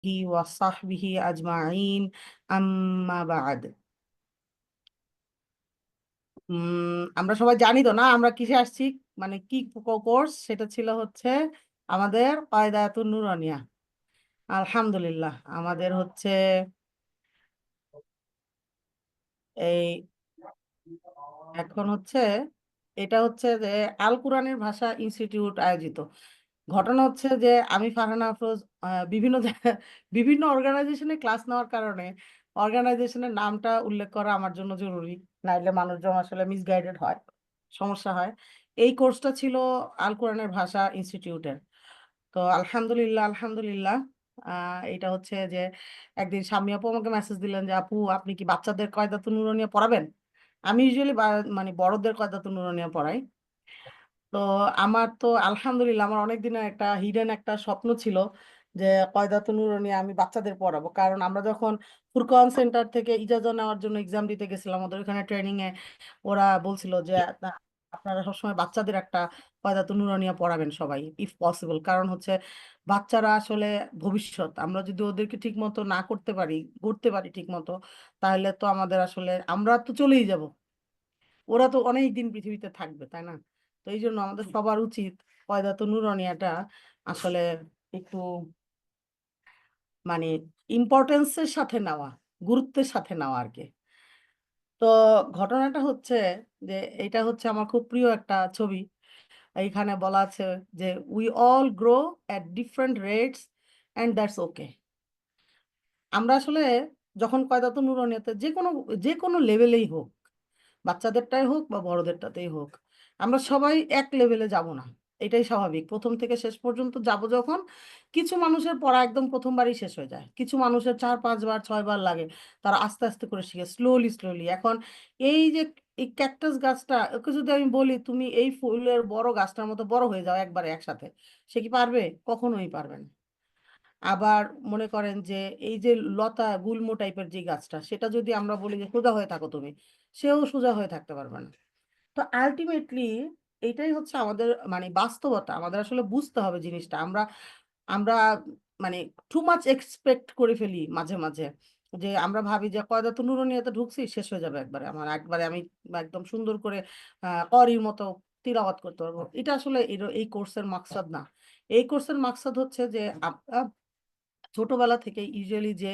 ওয়াসাহবিহি আজমাইন আম্মা বাদ। আমরা সবাই জানি তো না আমরা কিসে আসছি, মানে কি কোর্স সেটা ছিল হচ্ছে আমাদের কায়দাতুন নুরানিয়া। আলহামদুলিল্লাহ আমাদের হচ্ছে এই এখন হচ্ছে এটা হচ্ছে যে আল কোরআনের ভাষা ইনস্টিটিউট আয়োজিত। ঘটনা হচ্ছে যে আমি ফারহানা আফরোজ বিভিন্ন বিভিন্ন অর্গানাইজেশনে ক্লাস নেওয়ার কারণে অর্গানাইজেশনের নামটা উল্লেখ করা আমার জন্য জরুরি, নাইলে মানুষজন আসলে মিসগাইডেড হয়, সমস্যা হয়। এই কোর্সটা ছিল আল কোরআনের ভাষা ইনস্টিটিউটের। তো আলহামদুলিল্লাহ আলহামদুলিল্লাহ এটা হচ্ছে যে একদিন শাম্মী আপু আমাকে মেসেজ দিলেন যে আপু আপনি কি বাচ্চাদের কয়দাতুন নুরানিয়া পড়াবেন। আমি ইউজুয়ালি মানে বড়দের কয়দাতুন নুরানিয়া পড়াই। তো আমার তো আলহামদুলিল্লাহ আমার অনেক দিনের একটা হিডেন একটা স্বপ্ন ছিল যে কয়দাতুন নুরানিয়া আমি বাচ্চাদের পড়াবো, কারণ আমরা যখন ফুরকন সেন্টার থেকে ইজাজত নেওয়ার জন্য এক্সাম দিতে গেছিলাম ওদের ওখানে ট্রেনিং এ, ওরা বলছিল যে আপনারা সবসময় বাচ্চাদের একটা কয়দাতুন নুরানিয়া পড়াবেন সবাই ইফ পসিবল, কারণ হচ্ছে বাচ্চারা আসলে ভবিষ্যৎ। আমরা যদি ওদেরকে ঠিক মতো না করতে পারি, গড়তে পারি ঠিক মতো, তাহলে তো আমাদের আসলে আমরা তো চলেই যাব, ওরা তো অনেক দিন পৃথিবীতে থাকবে তাই না। তো এই জন্য আমাদের সবার উচিত কয়দাতুন নুরানিয়াটা আসলে একটু মানে ইম্পর্টেন্সের সাথে নেওয়া, গুরুত্বের সাথে নেওয়া আর কি। তো ঘটনাটা হচ্ছে যে এটা হচ্ছে আমার খুব প্রিয় একটা ছবি। এইখানে বলা আছে যে we all grow at different rates and that's okay. আমরা আসলে যখন কয়দাতুন নুরানিয়াতে যে কোনো লেভেলেই হোক, বাচ্চাদেরটাই হোক বা বড়দেরটাতেই হোক, আমরা সবাই এক লেভেলে যাব না। এটাই স্বাভাবিক, প্রথম থেকে শেষ পর্যন্ত যাব যখন। কিছু মানুষের পড়া একদম প্রথমবারই শেষ হয়ে যায়, কিছু মানুষের 4 5 বার 6 বার লাগে, তারা আস্তে আস্তে করে শিখে স্লোলি স্লোলি। এখন এই যে এই ক্যাকটাস গাছটা, ওকে যদি আমি বলি তুমি এই ফুলের বড় গাছটার মতো বড় হয়ে যাও একবারে একসাথে, সে কি পারবে? কখনোই পারবে না। আবার মনে করেন যে এই যে লতা গুল্ম টাইপের যে গাছটা, সেটা যদি আমরা বলি যে সোজা হয়ে থাকো তুমি, সেও সোজা হয়ে থাকতে পারবে না। তো আলটিমেটলি এটাই হচ্ছে আমাদের মানে বাস্তবতা, আমাদের আসলে বুঝতে হবে জিনিসটা। আমরা আমরা মানে টু মাচ এক্সপেক্ট করে ফেলি মাঝে মাঝে, যে আমরা ভাবি যে কয়দাতুন নুরানিয়াতে ঢুকছি শেষ হয়ে যাবে একবারে, আমার একবারে আমি একদম সুন্দর করে করির মতো তিলাওয়াত করতে পারবো। এটা আসলে এই কোর্সের মাকসাদ না। এই কোর্সের মাকসাদ হচ্ছে যে আমরা ছোটবেলা থেকে ইউজুয়ালি যে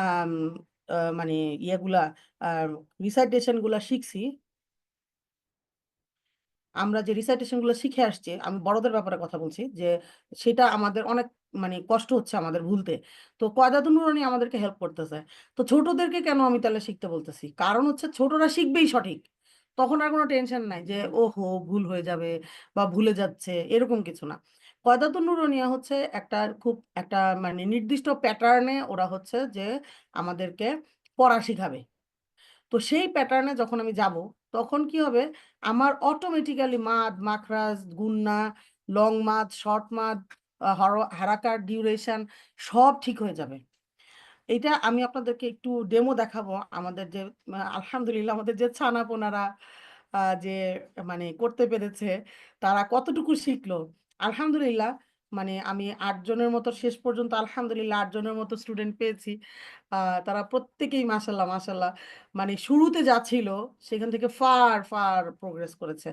আম, মানে ইয়েগুলা রিসাইটেশন গুলা শিখছি, আমরা যে রিসাইটেশন গুলো শিখে আসছি, আমি বড়দের ব্যাপারে কথা বলছি, যে সেটা আমাদের অনেক মানে কষ্ট হচ্ছে আমাদের ভুলতে। তো কয়দাতুন নুরানী আমাদেরকে হেল্প করতেছে। তো ছোটদেরকে কেন আমি তাহলে শিখতে বলতেছি, কারণ হচ্ছে ছোটরা শিখবেই সঠিক, তখন আর কোনো টেনশন নাই যে ওহো ভুল হয়ে যাবে বা ভুলে যাচ্ছে, এরকম কিছু না। কয়দাতুন নুরানিয়া হচ্ছে একটা খুব একটা মানে নির্দিষ্ট প্যাটার্নে ওরা হচ্ছে যে আমাদেরকে পড়া শিখাবে। তো সেই প্যাটার্নে যখন আমি যাব, তখন কি হবে, আমার অটোমেটিক্যালি মাদ মাখরাজ গুন্না লং মাদ শর্ট মাদ হারাকার ডিউরেশন সব ঠিক হয়ে যাবে। এটা আমি আপনাদেরকে একটু ডেমো দেখাবো। আমাদের যে আলহামদুলিল্লাহ আমাদের যে ছানাপোনারা যে মানে করতে পেরেছে, তারা কতটুকু শিখলো। আলহামদুলিল্লাহ মানে আমি 8 জনের মতো শেষ পর্যন্ত আলহামদুলিল্লাহ 8 জনের মতো স্টুডেন্ট পেয়েছি। তারা প্রত্যেকেই মাশাল্লাহ মাশাল্লাহ মানে শুরুতে যা ছিল সেখান থেকে ফার ফার প্রোগ্রেস করেছে।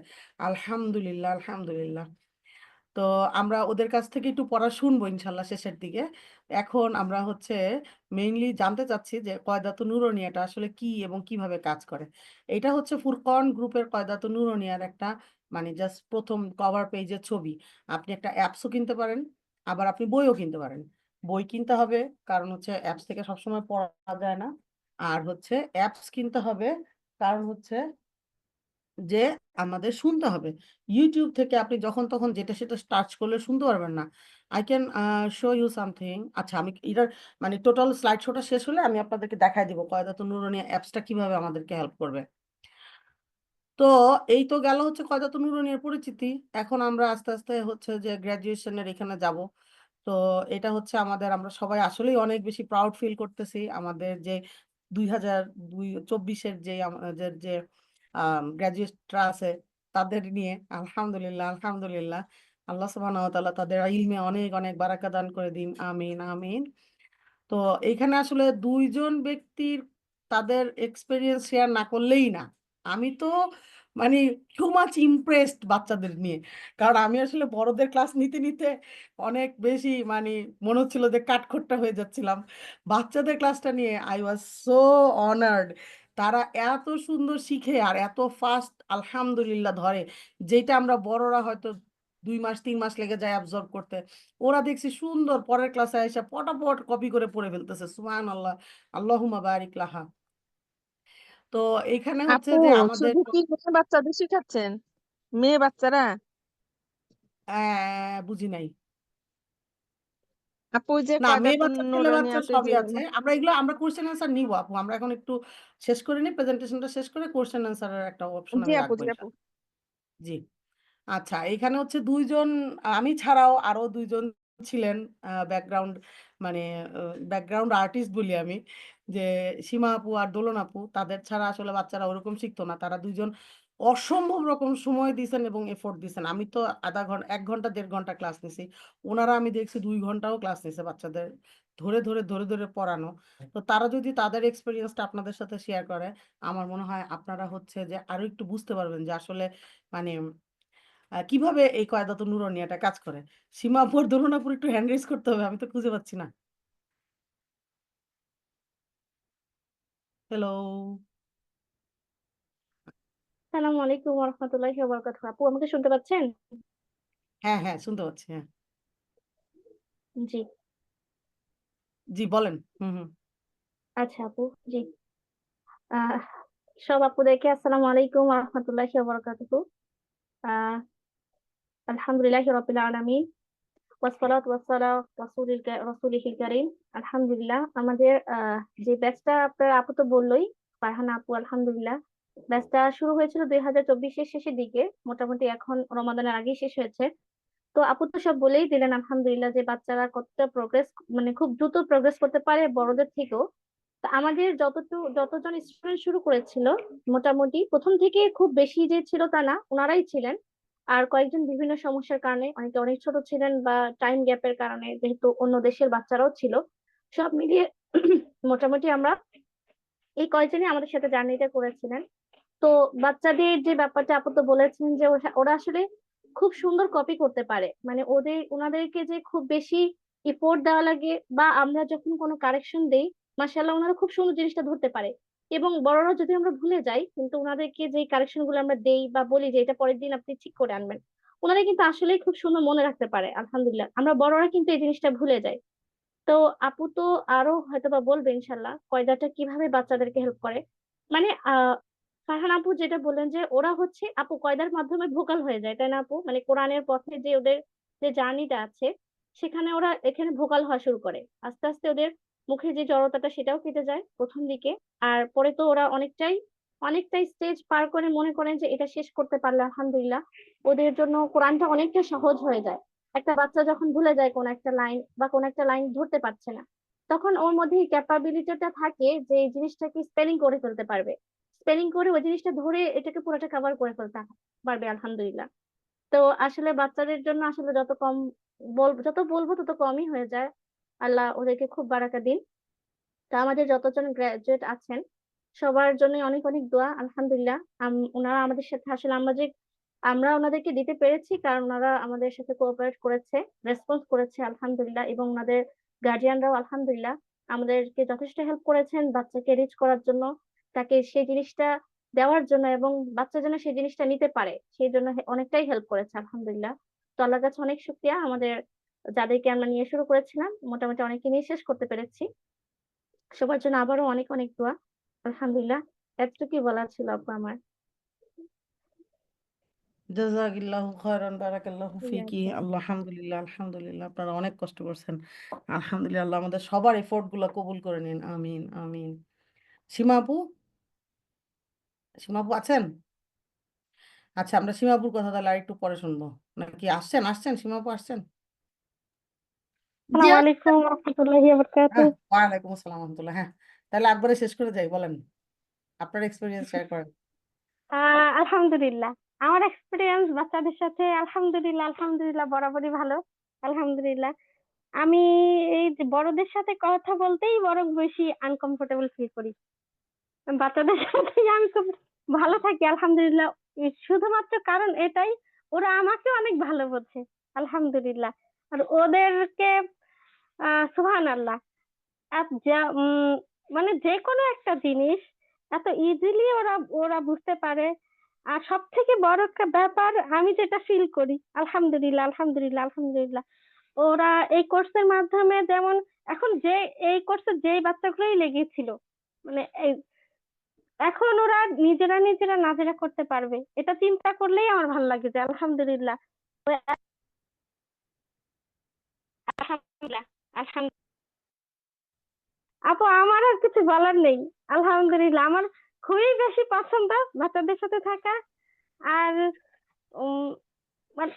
আলহামদুলিল্লাহ আলহামদুলিল্লাহ। তো আমরা ওদের কাছ থেকে একটু পড়া শুনবো ইনশাল্লাহ শেষের দিকে। এখন আমরা হচ্ছে মেইনলি জানতে চাচ্ছি যে কয়দাতুন নুরানিয়াটা আসলে কি এবং কিভাবে কাজ করে। এটা হচ্ছে ফুরকন গ্রুপের কয়দাতুন নুরানিয়ার একটা মানে জাস্ট প্রথম কভার পেজের ছবি। আপনি একটা অ্যাপসও কিনতে পারেন, আবার আপনি বইও কিনতে পারেন। বই কিনতে হবে কারণ হচ্ছে অ্যাপস থেকে সবসময় পড়া যায় না, আর হচ্ছে অ্যাপস কিনতে হবে কারণ হচ্ছে যে আমাদের শুনতে হবে। ইউটিউব থেকে আপনি যখন তখন যেটা সেটা সার্চ করলে শুনতে পারবেন না। I can show you something. আচ্ছা আমি এটার মানে টোটাল স্লাইড শোটা শেষ হলে আমি আপনাদেরকে দেখাই দিব কয়দাতুন নুরানিয়া অ্যাপসটা কিভাবে আমাদেরকে হেল্প করবে। তো এই তো গেল হচ্ছে কয়দাতুন নুরানিয়ার পরিচিতি। এখন আমরা আস্তে আস্তে হচ্ছে যে গ্রাজুয়েশনের এখানে যাব। তো এটা হচ্ছে আমাদের, আমরা সবাই আসলেই অনেক বেশি প্রাউড ফিল করতেছি আমাদের যে 2024-এর যে আমাদের যে গ্রাজুয়েটরা আছে তাদের নিয়ে। আলহামদুলিল্লাহ আলহামদুলিল্লাহ। আল্লাহ সুবহানাহু ওয়া তাআলা তাদের ইলমে অনেক অনেক বারাকা দান করে দিন, আমিন আমিন। তো এইখানে আসলে দুইজন ব্যক্তির তাদের এক্সপেরিয়েন্স শেয়ার না করলেই না। আমি তো মানে টু মাচ ইমপ্রেসড বাচ্চাদের নিয়ে। কারণ আমি আসলে বড়দের ক্লাস নিতে নিতে অনেক বেশি মনে হচ্ছিল যে কাঠখোট্টা হয়ে যাচ্ছিলাম। বাচ্চাদের ক্লাসটা নিয়ে আই ওয়াজ সো অনার্ড। তারা এত সুন্দর শিখে আর এত ফাস্ট আলহামদুলিল্লাহ ধরে, যেটা আমরা বড়রা হয়তো 2 মাস 3 মাস লেগে যায় অ্যাবজর্ব করতে। ওরা দেখছি সুন্দর পরের ক্লাসে এসে পটাপট কপি করে পড়ে ফেলতেছে। সুবহানাল্লাহ, আল্লাহুম্মা বারিক লাহা। তো এইখানে হচ্ছে আপু যে আমাদের শুধু কি মেয়ে বাচ্চাদের শিখাচ্ছেন? মেয়ে বাচ্চারা? বুঝি নাই। আপু ওই যে না, মেয়ে কয়দাতুন বাচ্চা ছেলে বাচ্চা নুরানিয়াতে সবই যে আছে। আমরা কোশ্চেন আনসার নিবো আপু। আমরা এখন একটু শেষ করে নিই, প্রেজেন্টেশনটা শেষ করে কোশ্চেন আনসারের একটা অপশন জি আমি আপু, রাখবো জি আপু। ইনশাআল্লাহ। জি। আচ্ছা, এখানে হচ্ছে ২ জন, আমি ছাড়াও আরো ২ জন ছিলেন ব্যাকগ্রাউন্ড, মানে ব্যাকগ্রাউন্ড আর্টিস্ট বলি আমি। যে সীমা আপু আর দোলন আপু, তাদের ছাড়া আসলে বাচ্চারা ওরকম শিখতো না। তারা ২ জন অসম্ভব রকম সময় দিছেন এবং এফোর্ট দিছেন। আমি তো আধা ঘন্টা ১ ঘন্টা ১.৫ ঘন্টা ক্লাস নিছি। উনারা আমি দেখছি ২ ঘন্টাও ক্লাস নিছে বাচ্চাদের ধরে পড়ানো। তো তারা যদি তাদের এক্সপেরিয়েন্সটা আপনাদের সাথে শেয়ার করে, আমার মনে হয় আপনারা হচ্ছে যে আরো একটু বুঝতে পারবেন যে আসলে মানে কিভাবে এই কয়দাতুন নুরানিয়াটা কাজ করে। সীমা আপুর, দোলন আপুর একটু হ্যান্ড রেইজ করতে হবে। আমি তো খুঁজে পাচ্ছি না। হ্যালো। আসসালামু আলাইকুম ওয়া রাহমাতুল্লাহি ওয়া বারাকাতুহু। আপু আমাকে শুনতে পাচ্ছেন? হ্যাঁ, হ্যাঁ, শুনতে পাচ্ছি। হ্যাঁ। জি। জি, বলেন। হুম, হুম। আচ্ছা আপু, জি। আহ সব আপুদেরকে আসসালামু আলাইকুম ওয়া রাহমাতুল্লাহি ওয়া বারাকাতুহু। আহ আলহামদুলিল্লাহি রাব্বিল আলামিন ওয়াসসালাতু ওয়াসসালামু রাসূলিল কারীম। আলহামদুলিল্লাহ, আমাদের যে ব্যাচটা আপনার আপু তো বললোই, ফারহানা আপু, আলহামদুলিল্লাহ ব্যাচটা শুরু হয়েছিল 2024-এর শেষের দিকে, মোটামুটি এখন রমাদানের আগেই শেষ হয়েছে। তো আপু তো সব বলেই দিলেন আলহামদুলিল্লাহ যে বাচ্চারা কতটা প্রোগ্রেস, মানে খুব দ্রুত প্রোগ্রেস করতে পারে বড়দের থেকেও। তো আমাদের যতজন স্টুডেন্ট শুরু করেছিল, মোটামুটি প্রথম থেকে খুব বেশি যে ছিল তা না, ওনারাই ছিলেন। আর কয়েকজন বিভিন্ন সমস্যার কারণে, অনেকে অনেক ছোট ছিলেন বা টাইম গ্যাপের কারণে, যেহেতু অন্য দেশের বাচ্চারাও ছিল, সব মিলিয়ে মোটামুটি আমরা এই কয়েকজনই আমাদের সাথে জার্নিটা করেছিলেন। তো বাচ্চাদের যে ব্যাপারটা আপু তো বলেছেন যে ওরা আসলে খুব সুন্দর কপি করতে পারে, মানে ওনাদেরকে যে খুব বেশি এফোর্ট দেওয়া লাগে বা আমরা যখন কোনো কারেকশন দেই, মাশাআল্লাহ ওনারা খুব সুন্দর জিনিসটা ধরতে পারে। এবং বড়রা যদি আমরা ভুলে যাই, কিন্তু ওনাদেরকে যে কারেকশন গুলো আমরা দেই বা বলি যে এটা পরের দিন আপনি ঠিক করে আনবেন, ওনারা কিন্তু আসলেই খুব সুন্দর মনে রাখতে পারে। আলহামদুলিল্লাহ, আমরা বড়রা কিন্তু এই জিনিসটা ভুলে যাই। তো আপু তো আরো হয়তোবা বলবে ইনশাল্লাহ কয়দাটা কিভাবে বাচ্চাদেরকে হেল্প করে। মানে ফারহান আপু যেটা বললেন যে ওরা হচ্ছে আপু কয়দার মাধ্যমে ভোকাল হয়ে যায়, তাই না আপু? মানে কোরআনের পথে যে ওদের যে জার্নিটা আছে, সেখানে ওরা এখানে ভোকাল হওয়া শুরু করে। আস্তে আস্তে ওদের মুখে যে জড়তাটা সেটাও কেটে যায় প্রথম দিকে। আর পরে তো ওরা অনেকটাই স্টেজ পার করে মনে করেন যে এটা শেষ করতে পারলে আলহামদুলিল্লাহ ওদের জন্য কোরআনটা অনেকটা সহজ হয়ে যায়। একটা বাচ্চা যখন ভুলে যায় কোন একটা লাইন বা কোন একটা লাইন ধরতে পারছে না, তখন ওর মধ্যে এই ক্যাপাবিলিটিটা থাকে যে এই জিনিসটাকে স্পেলিং করে ফেলতে পারবে। স্পেলিং করে ওই জিনিসটা ধরে এটাকে পুরোটা কভার করে ফেলতে পারবে আলহামদুলিল্লাহ। তো আসলে বাচ্চাদের জন্য আসলে যত বলবো তত কমই হয়ে যায়। আল্লাহ ওদেরকে খুব বারাকা দিন। তো আমাদের যতজন গ্রাজুয়েট আছেন সবার জন্য অনেক অনেক দোয়া আলহামদুলিল্লাহ। ওনারা আমাদের সাথে আসলে আমরা ওনাদেরকে দিতে পেরেছি কারণ ওনারা আমাদের সাথে কোঅপারেট করেছে, রেসপন্স করেছে আলহামদুলিল্লাহ, এবং ওনাদের গার্জিয়ানরাও আলহামদুলিল্লাহ আমাদেরকে যথেষ্ট হেল্প করেছেন বাচ্চাকে রিচ করার জন্য, তাকে সেই জিনিসটা দেওয়ার জন্য, এবং বাচ্চা যেন সেই জিনিসটা নিতে পারে সেই জন্য অনেকটাই হেল্প করেছে আলহামদুলিল্লাহ। তো আল্লাহর কাছে অনেক শুকরিয়া, আমাদের যাদেরকে আমরা নিয়ে শুরু করেছিলাম মোটামুটি অনেকে নিয়ে শেষ করতে পেরেছি। সবার জন্য আবারও অনেক অনেক দোয়া আলহামদুলিল্লাহ। এতটুকুই বলার ছিল আপু আমার। জাযাকিল্লাহু খায়রান, বারাকাল্লাহু ফিকি। আলহামদুলিল্লাহ, আলহামদুলিল্লাহ। আপনারা অনেক কষ্ট করছেন। আলহামদুলিল্লাহ, আল্লাহ আমাদের সবার এফোর্ট গুলা কবুল করে নিন। আমিন, আমিন। সীমা আপু, সীমা আপু আছেন? আচ্ছা, আমরা সীমা আপুর কথা তাহলে আরেকটু পরে শুনবো। নাকি আসছেন সীমা আপু আসছেন? আসসালামু আলাইকুম ওয়া রাহমাতুল্লাহি ওয়া হ্যাঁ, বারাকাতুহু। ওয়ালাইকুম আসসালাম রহমতুল্লাহ। হ্যাঁ, তাহলে একবারে শেষ করে যাই, বলেন আপনার এক্সপিরিয়েন্স শেয়ার করেন। আলহামদুলিল্লাহ, আমার এক্সপিরিয়েন্স বাচ্চাদের সাথে আলহামদুলিল্লাহ আলহামদুলিল্লাহ বরাবরই ভালো। আলহামদুলিল্লাহ, আমি এই যে বড়দের সাথে কথা বলতেই বরং বেশি আনকমফোর্টেবল ফিল করি। বাচ্চাদের সাথে আমি খুব ভালো থাকি আলহামদুলিল্লাহ। শুধুমাত্র কারণ এটাই, ওরা আমাকে অনেক ভালো বোঝে আলহামদুলিল্লাহ। আর ওদেরকে সুবহান আল্লাহ, মানে যে কোনো একটা জিনিস এত ইজিলি ওরা ওরা বুঝতে পারে। আর সব থেকে বড় একটা ব্যাপার আমি যেটা ফিল করি, আলহামদুলিল্লাহ আলহামদুলিল্লাহ আলহামদুলিল্লাহ, ওরা এই কোর্সের মাধ্যমে যেমন এখন যে এই কোর্সে যেই বাচ্চাগুলোই লেগেছিল, মানে এখন ওরা নিজেরা নিজেরা নাজেরা করতে পারবে, এটা চিন্তা করলেই আমার ভালো লাগে যে আলহামদুলিল্লাহ। আলহামদুলিল্লাহ আলহামদুলিল্লাহ। আপু আমার আর কিছু বলার নেই, আলহামদুলিল্লাহ আমার খুবই বেশি পছন্দ বাচ্চাদের সাথে থাকা। আর উম, মানে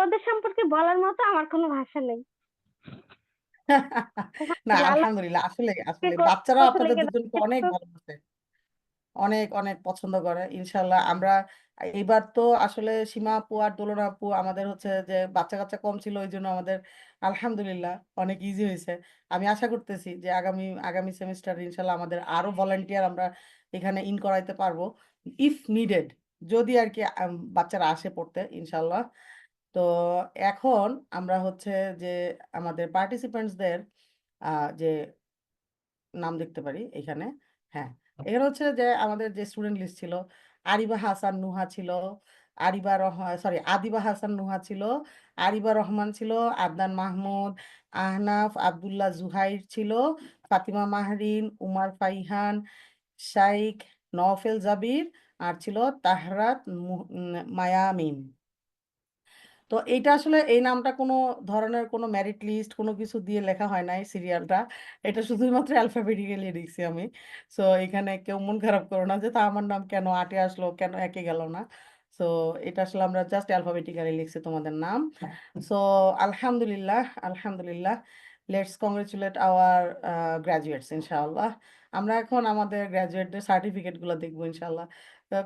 ওদের সম্পর্কে বলার মতো আমার কোনো ভাষা নেই। না, আলহামদুলিল্লাহ, আল্লাহ আলহামদুলিল্লাহ, আসলে আসলে বাচ্চারা কোথাও আপনাদের লেগে দুজনকে অনেক যাচ্ছে। ভালোবাসে, অনেক অনেক পছন্দ করে ইনশাল্লাহ। আমরা এইবার তো আসলে সীমা আপু আর দোলনা আপু আমাদের হচ্ছে যে বাচ্চা কাচ্চা কম ছিল, ওই জন্য আমাদের আলহামদুলিল্লাহ অনেক ইজি হয়েছে। আমি আশা করতেছি যে আগামী আগামী সেমিস্টার ইনশাল্লাহ আমাদের আরো ভলান্টিয়ার আমরা এখানে ইন করাইতে পারবো, ইফ নিডেড, যদি আর কি বাচ্চারা আসে পড়তে ইনশাল্লাহ। তো এখন আমরা হচ্ছে যে আমাদের পার্টিসিপেন্টসদের যে নাম দেখতে পারি এখানে। হ্যাঁ, এখানে হচ্ছে যে আমাদের যে স্টুডেন্ট লিস্ট ছিল, আরিবা হাসান নুহা ছিল, আদিবা হাসান নুহা ছিল, আরিবা রহমান ছিল, আদনান মাহমুদ, আহনাফ আব্দুল্লাহ জুহাইর ছিল, ফাতিমা মাহরিন, উমার ফাইহান, শাইখ নওফেল জাবির, আর ছিল তাহরাত মায়ামিন। তো এইটা আসলে এই নামটা কোনো ধরনের কোনো মেরিট লিস্ট কোনো কিছু দিয়ে লেখা হয় নাই সিরিয়ালটা, এটা শুধুমাত্র অ্যালফাবেটিক্যালি লিখছি আমি। সো এখানে কেউ মন খারাপ করো না যে তা আমার নাম কেন আটে আসলো, কেন একে গেল না। সো এটা আসলে আমরা জাস্ট অ্যালফাবেটিক্যালি লিখছি তোমাদের নাম। সো আলহামদুলিল্লাহ আলহামদুলিল্লাহ, লেটস কংগ্রেচুলেট আওয়ার গ্রাজুয়েটস ইনশাআল্লাহ। আমরা এখন আমাদের গ্রাজুয়েটদের সার্টিফিকেটগুলো দেখবো ইনশাআল্লাহ।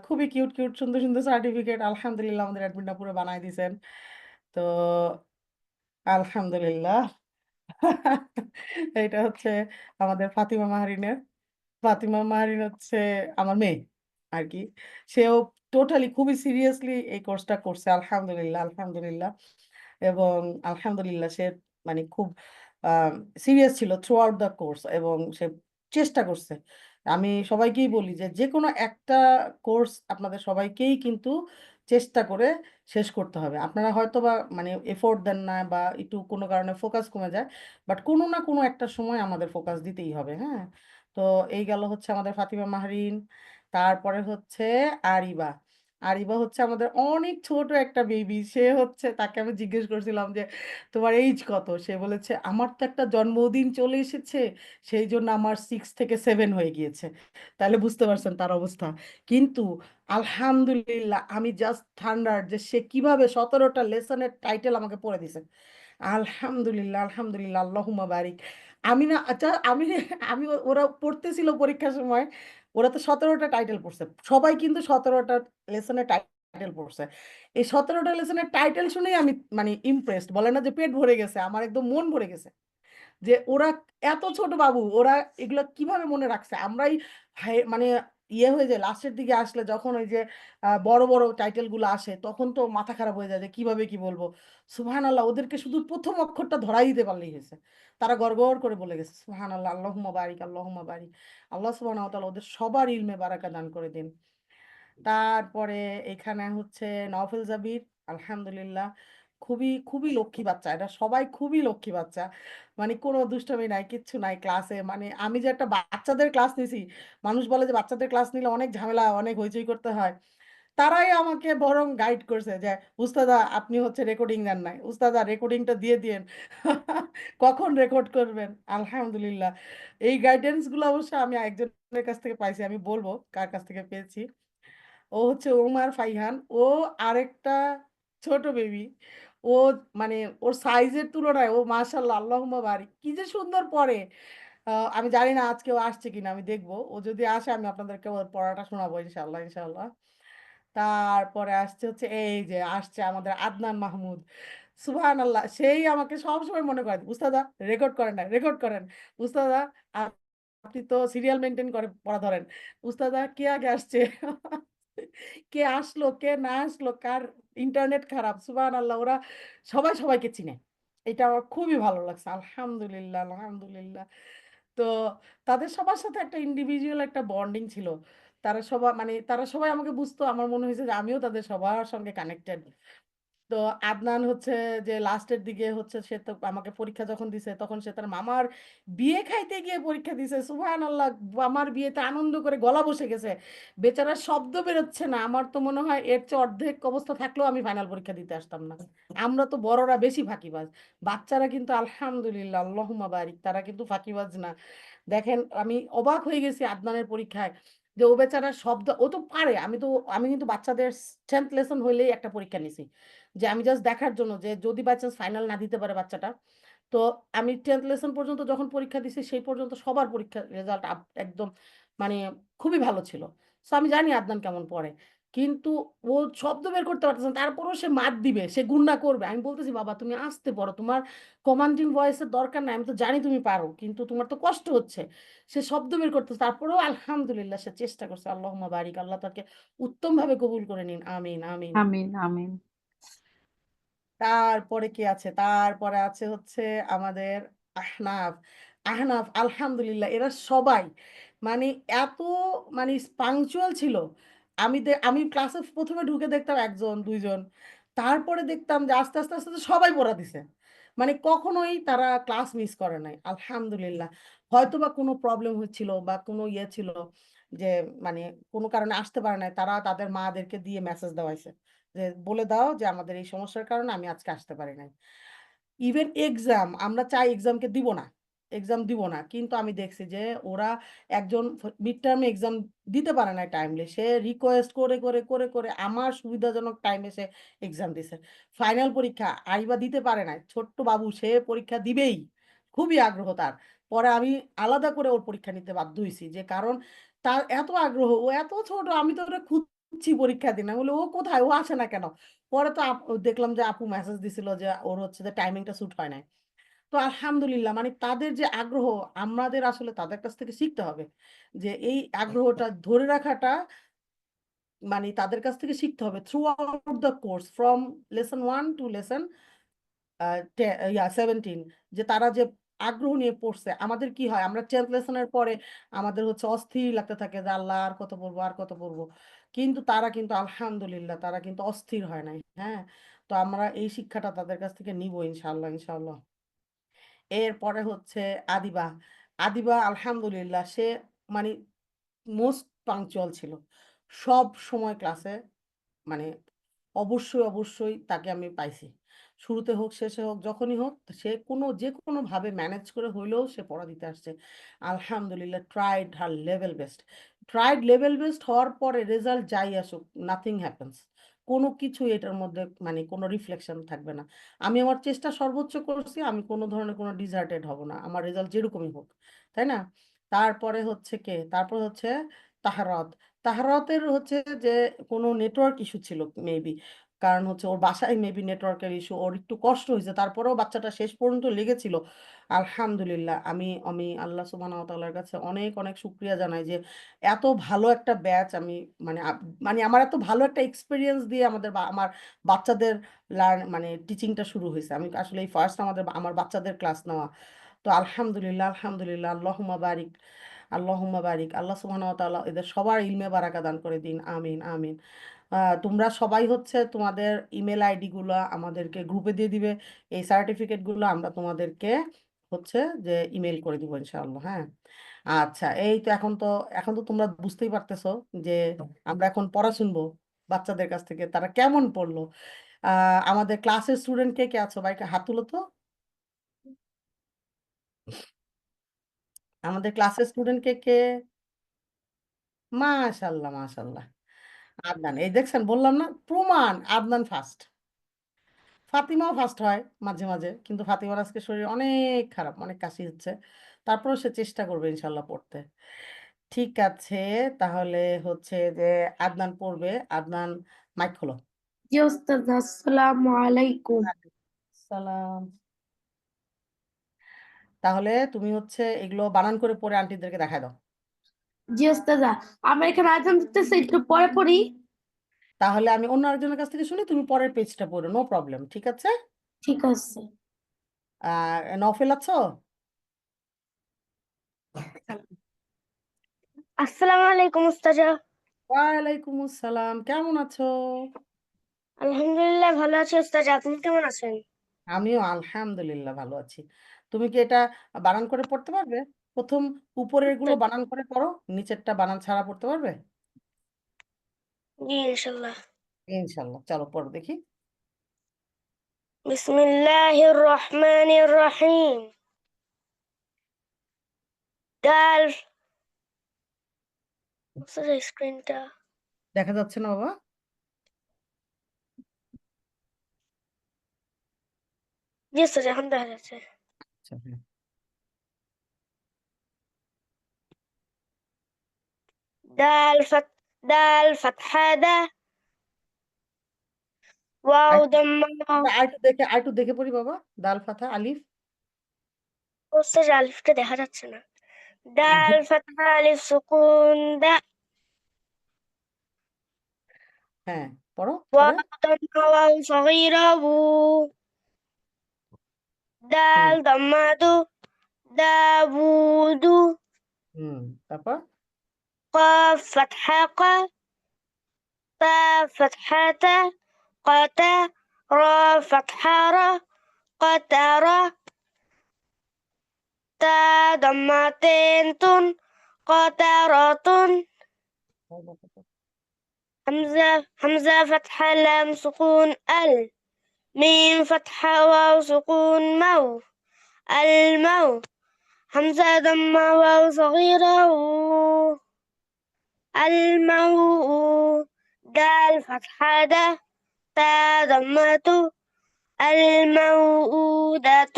খুবই কিউট কিউট সুন্দর সুন্দর সার্টিফিকেট আলহামদুলিল্লাহ আমাদের অ্যাডমিনটা পুরো বানাই দিয়েছেন। তো আলহামদুলিল্লাহ। এটা হচ্ছে আমাদের ফাতিমা মাহরিনের, ফাতিমা মাহরিন হচ্ছে আমার মেয়ে আর কি। সেও টোটালি খুবই সিরিয়াসলি এই কোর্সটা করছে আলহামদুলিল্লাহ আলহামদুলিল্লাহ। এবং আলহামদুলিল্লাহ সে মানে খুব সিরিয়াস ছিল থ্রু আউট দ্য কোর্স, এবং সে চেষ্টা করছে। আমি সবাইকেই বলি যে যে কোনো একটা কোর্স আপনাদের সবাইকেই কিন্তু চেষ্টা করে শেষ করতে হবে। আপনারা হয়তো বা মানে এফোর্ট দেন না বা একটু কোনো কারণে ফোকাস কমে যায়, বাট কোনো না কোনো একটা সময় আমাদের ফোকাস দিতেই হবে। হ্যাঁ, তো এই গেল হচ্ছে আমাদের ফাতিমা মাহরিন। তারপরে হচ্ছে আরিবা। আরিবা হচ্ছে আমাদের অনেক ছোট একটা বেবি। সে হচ্ছে, তাকে আমি জিজ্ঞেস করছিলাম যে তোমার এইজ কত, সে বলেছে আমার তো একটা জন্মদিন চলে এসেছে, সেই জন্য আমার 6 থেকে 7 হয়ে গিয়েছে। তাহলে বুঝতে পারছেন তার অবস্থা। কিন্তু আলহামদুলিল্লাহ আমি জাস্ট থান্ডার যে সে কিভাবে 17টা লেসনের টাইটেল আমাকে পড়ে দিছে। আলহামদুলিল্লাহ আলহামদুলিল্লাহ আল্লাহুম্মা বারিক। আমি না আচ্ছা আমি আমি ওরা পড়তেছিল পরীক্ষার সময়, ওরা তো 17টা টাইটেল পড়ছে, সবাই কিন্তু 17টা লেসনের টাইটেল পড়ছে। এই 17টা লেসনের টাইটেল শুনেই আমি মানে ইমপ্রেসড, বলে না যে পেট ভরে গেছে, আমার একদম মন ভরে গেছে যে ওরা এত ছোট বাবু, ওরা এগুলো কিভাবে মনে রাখছে। আমরাই মানে ইয়ে হয়ে যায় লাস্টের দিকে আসলে, যখন ওই যে বড় বড় টাইটেল গুলো আসে তখন তো মাথা খারাপ হয়ে যায় যে কিভাবে কি বলবো। সুবহানাল্লাহ, ওদেরকে শুধু প্রথম অক্ষরটা ধরাই দিতে পারলেই হয়েছে, তারা গড়গড় করে বলে গেছে সুবহানাল্লাহ আল্লাহুম্মা বারিক আল্লাহুম্মা বারিক। আল্লাহ সুবহানাহু ওয়া তাআলা ওদের সবার ইলমে বারাকা দান করে দিন। তারপরে এখানে হচ্ছে নওফেল জাবির, আলহামদুলিল্লাহ খুবই খুবই লক্ষ্মী বাচ্চা, এটা সবাই খুবই লক্ষ্মী বাচ্চা, মানে কোনো দুষ্টামি নাই কিচ্ছু নাই ক্লাসে। মানে আমি যে একটা বাচ্চাদের ক্লাস নিছি, মানুষ বলে যে বাচ্চাদের ক্লাস নিলে অনেক ঝামেলা অনেক হইচই করতে হয়, তারাই আমাকে বরং গাইড করছে যে উস্তাদা আপনি হচ্ছে রেকর্ডিং দেন নাই, উস্তাদা রেকর্ডিংটা দিয়ে দিয়েন। কখন রেকর্ড করবেন। আলহামদুলিল্লাহ এই গাইডেন্স গুলো অবশ্য আমি একজনের কাছ থেকে পাইছি, আমি বলবো কার কাছ থেকে পেয়েছি। ও হচ্ছে ওমার ফাইহান, ও আরেকটা ছোট বেবি। ও মানে ওর সাইজের তুলনায় ও মাশাআল্লাহ আল্লাহুম্মা বারিক কি যে সুন্দর পড়ে। আমি জানি না আজকে ও আসছে কিনা, আমি দেখবো, ও যদি আসে আমি আপনাদেরকে ওর পড়াটা শোনাবো ইনশাআল্লাহ ইনশাআল্লাহ। তারপরে আসছে হচ্ছে এই যে আসছে আমাদের আদনান মাহমুদ। সুবহানাল্লাহ, সেই আমাকে সবসময় মনে করেন, উস্তাদা রেকর্ড করেন না, রেকর্ড করেন। উস্তাদা আপনি তো সিরিয়াল মেইনটেইন করে পড়া ধরেন। উস্তাদা কে আগে আসছে? কে আসলো, কে না আসলো, কার ইন্টারনেট খারাপ। সুবহানাল্লাহ, ওরা সবাই সবাইকে চিনে। এটা আমার খুবই ভালো লাগছে। আলহামদুলিল্লাহ, আলহামদুলিল্লাহ। তো তাদের সবার সাথে একটা ইন্ডিভিজুয়াল একটা বন্ডিং ছিল। তারা সবাই আমাকে বুঝতো। আমার মনে হয়েছে যে আমিও তাদের সবার সঙ্গে কানেক্টেড। তো আদনান হচ্ছে যে লাস্টের দিকে হচ্ছে সে তো আমাকে পরীক্ষা যখন দিছে তখন সে তার মামার বিয়ে খাইতে গিয়ে পরীক্ষা দিছে। সুবহানাল্লাহ, মামার বিয়েতে আনন্দ করে গলা বসে গেছে। বেচারার শব্দ বেরোচ্ছে না। আমার তো মনে হয় এর চেয়ে অর্ধেক অবস্থা থাকলেও আমি ফাইনাল পরীক্ষা দিতে আসতাম না। আমরা তো বড়রা বেশি ফাঁকিবাজ। বাচ্চারা কিন্তু আলহামদুলিল্লাহ আল্লাহুম্মা বারিক, তারা কিন্তু ফাঁকিবাজ না। দেখেন, আমি অবাক হয়ে গেছি আদনানের পরীক্ষায় যে ও বেচারা শব্দ ও তো পারে। আমি কিন্তু বাচ্চাদের 10th লেসন হইলেই একটা পরীক্ষা নিছি। যে আমি জাস্ট দেখার জন্য যে যদি বাই চান্স ফাইনাল না দিতে পারে বাচ্চাটা। তো আমি 10th লেসন পর্যন্ত যখন পরীক্ষা দিছি সেই পর্যন্ত সবার পরীক্ষার রেজাল্ট একদম মানে খুবই ভালো ছিল। সো আমি জানি আদনান কেমন পড়ে। কিন্তু ও শব্দ বের করতে পারতেছে না। তারপরেও সে মাত দিবে, সে গুণনা করবে। আমি বলতেছি, "বাবা তুমি আস্তে পড়ো। তোমার কমান্ডিং ভয়েস এর দরকার নাই। আমি তো জানি তুমি পারো। কিন্তু তোমার তো কষ্ট হচ্ছে।" সে শব্দ বের করতেছে। তারপরেও আলহামদুলিল্লাহ সে চেষ্টা করছে। আল্লাহুম্মা বারিক। আল্লাহ তাকে উত্তমভাবে কবুল করে নিন। আমিন, আমিন। আমিন আমিন। তারপরে কি আছে? তারপরে আছে হচ্ছে আমাদের আহনাফ। আহনাফ আলহামদুলিল্লাহ এরা সবাই মানে এত মানে পাংচুয়াল ছিল। আমি ক্লাসে ১ম এ ঢুকে দেখতাম ১ জন ২ জন। তারপরে দেখতাম যে আস্তে, আস্তে সবাই পড়া দিছে। মানে কখনোই তারা ক্লাস মিস করে নাই। আলহামদুলিল্লাহ। হয়তোবা কোনো প্রবলেম হচ্ছিল বা কোনো ইয়ে ছিল যে মানে কোনো কারণে আসতে পারে নাই। তারা তাদের মাদেরকে দিয়ে মেসেজ দেওয়াইছে। যে বলে দাও যে আমাদের এই সমস্যার কারণে আমি আজকে আসতে পারি নাই। ইভেন এক্সাম আমরা চাই এক্সামকে দিব না। এক্সাম দিব না। কিন্তু আমি দেখছি যে ওরা একজন মিড টার্ম এক্সাম দিতে পারে নাই টাইমলি। সে রিকোয়েস্ট করে আমার সুবিধাজনক টাইমে সে এক্সাম দিছে। ফাইনাল পরীক্ষা আইবা দিতে পারে নাই। ছোট্ট বাবু সে পরীক্ষা দিবেই। খুবই আগ্রহ তার। পরে আমি আলাদা করে ওর পরীক্ষা নিতে বাধ্য হইছি। যে কারণ তার এত আগ্রহ, ও এত ছোট আমি তো ওরে খুঁজছি পরীক্ষার দিন। আমি বলি, "ও কোথায়? ও আসে না কেন?" পরে তো দেখলাম যে আপু মেসেজ দিছিল যে ওর হচ্ছে যে টাইমিংটা স্যুট হয় নাই। তো আলহামদুলিল্লাহ মানে তাদের যে আগ্রহ আমাদের আসলে তাদের কাছ থেকে শিখতে হবে। যে এই আগ্রহটা ধরে রাখাটা মানে তাদের কাছ থেকে শিখতে হবে throughout the course from lesson 1 to lesson আ টে ইয়া 17 যে তারা যে আগ্রহ নিয়ে পড়ছে। আমাদের কি হয়? আমরা 10th লেসনের পরে আমাদের হচ্ছে অস্থির লাগতে থাকে যে আল্লাহ আর কত পড়বো, আর কত পড়বো। কিন্তু তারা কিন্তু আলহামদুলিল্লাহ তারা কিন্তু অস্থির হয় নাই। হ্যাঁ? তো আমরা এই শিক্ষাটা তাদের কাছ থেকে নিবো ইনশাআল্লাহ, ইনশাআল্লাহ। এরপরে হচ্ছে আদিবা। আদিবা আলহামদুলিল্লাহ সে মানে মোস্ট পাংচুয়াল ছিল। সব সময় ক্লাসে মানে অবশ্যই তাকে আমি পাইছি। শুরুতে হোক, শেষে হোক, যখনই হোক সে যেকোনোভাবে ম্যানেজ করে হইলেও সে পড়া দিতে আসছে। আলহামদুলিল্লাহ ট্রাইড হার লেভেল বেস্ট। লেভেল বেস্ট হওয়ার পরে রেজাল্ট যাই আসুক, নাথিং হ্যাপেন্স। কোনো কিছুই এটার মধ্যে মানে কোনো রিফ্লেকশন থাকবে না। আমি আমার চেষ্টা সর্বোচ্চ করছি। আমি কোনো ধরনের কোনো ডিসার্টেড হব না। আমার রেজাল্ট যেরকমই হোক। তাই না? তারপরে হচ্ছে কে? তারপর হচ্ছে তাহরাত। তাহরাতের হচ্ছে যে কোনো নেটওয়ার্ক ইস্যু ছিল মেবি। কারণ হচ্ছে ওর বাসায় মেবি নেটওয়ার্কের ইস্যু। ওর একটু কষ্ট হইছে। তারপরেও বাচ্চাটা শেষ পর্যন্ত লেগেছিল। আলহামদুলিল্লাহ। আমি আমি আল্লাহ সুবহানাহু ওয়া তাআলার কাছে অনেক শুকরিয়া জানাই যে এত ভালো একটা ব্যাচ আমি মানে মানে আমার এত ভালো একটা এক্সপেরিয়েন্স দিয়ে আমার বাচ্চাদের মানে টিচিংটা শুরু হইছে। আমি আসলে এই ফার্স্ট আমার বাচ্চাদের ক্লাস নেওয়া। তো আলহামদুলিল্লাহ আল্লাহুম্মা বারিক, আল্লাহুম্মা বারিক। আল্লাহ সুবহানাহু ওয়া তাআলা এদের সবার ইলমে বারাকা দান করে দিন। আমিন, আমিন। তোমরা সবাই হচ্ছে তোমাদের ইমেইল আইডি গুলা আমাদেরকে গ্রুপে দিয়ে দিবে। এই সার্টিফিকেট গুলো আমরা তোমাদেরকে হচ্ছে যে ইমেইল করে দিব ইনশাআল্লাহ। হ্যাঁ? আচ্ছা এই তো এখন তো তোমরা বুঝতেই পারতেছো যে আমরা এখন পড়া শুনবো বাচ্চাদের কাছ থেকে। তারা কেমন পড়লো? আ আমাদের ক্লাসের স্টুডেন্ট কে আছো? ভাই হাত তুলো তো। আমাদের ক্লাসের স্টুডেন্ট কে? মাশাআল্লাহ, মাশাআল্লাহ। আদনান। এই দেখছেন বললাম না? প্রমাণ আদনান ফার্স্ট। ফাতিমাও ফার্স্ট হয় মাঝে। কিন্তু ফাতিমার আজকে শরীর অনেক খারাপ, অনেক কাশি হচ্ছে। তারপরেও সে চেষ্টা করবে ইনশাআল্লাহ পড়তে। ঠিক আছে, তাহলে হচ্ছে যে আদনান পড়বে। আদনান মাইক খোলো। জি ওস্তাদ, আসসালামু আলাইকুম। সালাম। তাহলে তুমি হচ্ছে এগুলো বানান করে পরে আন্টিদেরকে দেখায় দাও। জি ওস্তাদা, আমার এখানে আজান দিতেছে, একটু পরে পড়ি। তাহলে আমি অন্য আরেকজনের কাছ থেকে শুনি, তুমি পরের পেজটা পড়ো, নো প্রবলেম, ঠিক আছে? ঠিক আছে। নফেল আছো? আসসালামু আলাইকুম উস্তাজা। ওয়ালাইকুম আসসালাম, কেমন আছো? আলহামদুলিল্লাহ ভালো আছি উস্তাজা, আপনি কেমন আছেন? আমিও আলহামদুলিল্লাহ ভালো আছি। তুমি কি এটা বানান করে পড়তে পারবে? প্রথম উপরের গুলো বানান করে পড়ো, নিচেরটা বানান ছাড়া পড়তে পারবে? জি ইনশাল্লাহ। ইনশাল্লাহ, চলো পড়ো দেখি। বিসমিল্লাহির রহমানির রহিম। ডাল উস্তাজা স্ক্রিনটা দেখা যাচ্ছে না বাবা? জি উস্তাজা এখন দেখা যাচ্ছে। আচ্ছা, হ্যাঁ। ডাল ফাতহা দা, ওয়াও দাম্মা ওয়াও। আরেকটু দেখে পড়ি বাবা। দাল ফাথা আলিফ। উস্তাজা আলিফটা দেখা যাচ্ছে না। ডাল ফাতহা আলিফ সুকুন দা, হ্যাঁ, পড়ো পরে। ওয়াও দাম্মা ওয়াও সগীরা ওউ। ডাল দাম্মা দু, দাউদু। হুম, তারপর قاف فتحة قا، تا فتحة تا، قتا. را فتحة را، قترة. تا ضمتين تن، قترة. همزة فتحة لام سكون ال. ميم فتحة واو سكون مو، المو. همزة ضمة واو صغيرة و، المو. دال فتحة دا، تا ضمة الموءودة.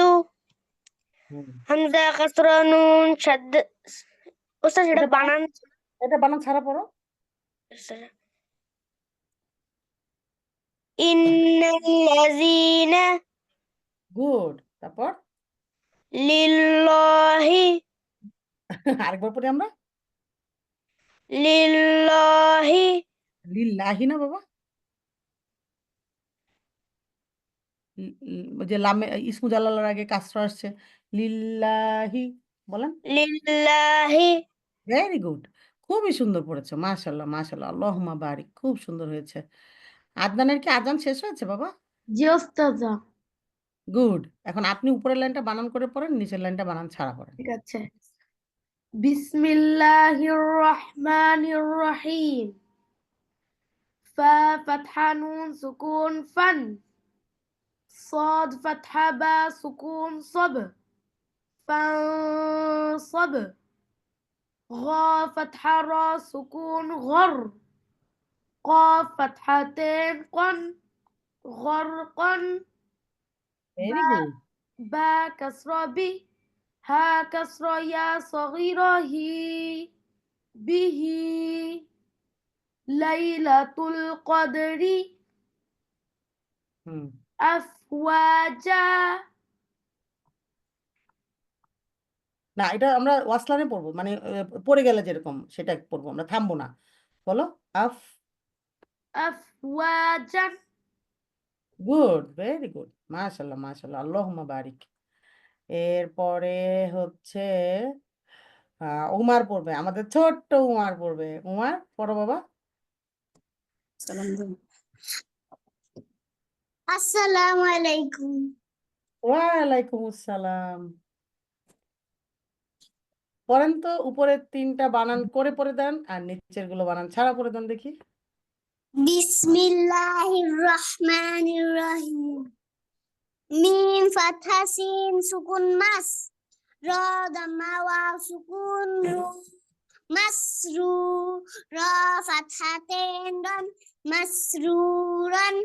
হুম। হামজা কাসরা নুন শাদ। ওস্তাদ এটা এটা বানান বানান। এটা বানান ছাড়া পড়ো। ইন্নাল্লাযীনা গুড, তারপর লিল্লাহি, আরেকবার পড়ি আমরা। লিল্লাহি। লিল্লাহি না বাবা, ওই যে লামে ইসমু জালালার আগে কাসরা আসছে। লিল্লাহি বলেন। লিল্লাহি। ভেরি গুড, খুবই সুন্দর পড়েছো, মাশাল্লাহ মাশাল্লাহ, আল্লাহুম্মা বারিক, খুব সুন্দর হয়েছে। আদনানের কি আজান শেষ হয়েছে বাবা? জি ওস্তাদা। গুড, এখন আপনি উপরের লাইনটা বানান করে পড়েন, নিচের লাইনটা বানান ছাড়া পড়েন। ঠিক আছে। বিসমিল্লাহির রহমানির রহিম। ফা ফাতহা নুন সুকুন ফান। صاد فتحة با سكون صب، فانصب. غا فتحة را سكون غر. قاف فتحتين قن، غرقا. Very good. با كسرة بي، ها كسرة يا صغيرة هي، به. ليلة القدر হুম। أفواجا। না, এটা আমরা ওয়াসলানে পড়বো, মানে পড়ে গেলে যেরকম সেটা পড়বো, আমরা থামবো না। বলো আফ। أفواجا। গুড, ভেরি গুড, মাশাল্লাহ মাশাল্লাহ, আল্লাহুম্মা বারিক। এরপরে হচ্ছে উমার পড়বে, আমাদের ছোট্ট উমার পড়বে। উমার পড়ো বাবা। আসসালামু আলাইকুম। ওয়ালাইকুম আসসালাম। পড়েন তো, উপরের তিনটা বানান করে পড়ে দেন, আর নিচের গুলো বানান ছাড়া পড়ে দেন দেখি। বিসমিল্লাহির রহমানির রহিম। মিম ফাতহা সিন সুকুন মাস, রা দাম্মা ওয়াও সুকুন রু, মাসরু। রা ফাতহাতেন ডান, মাসরুরান।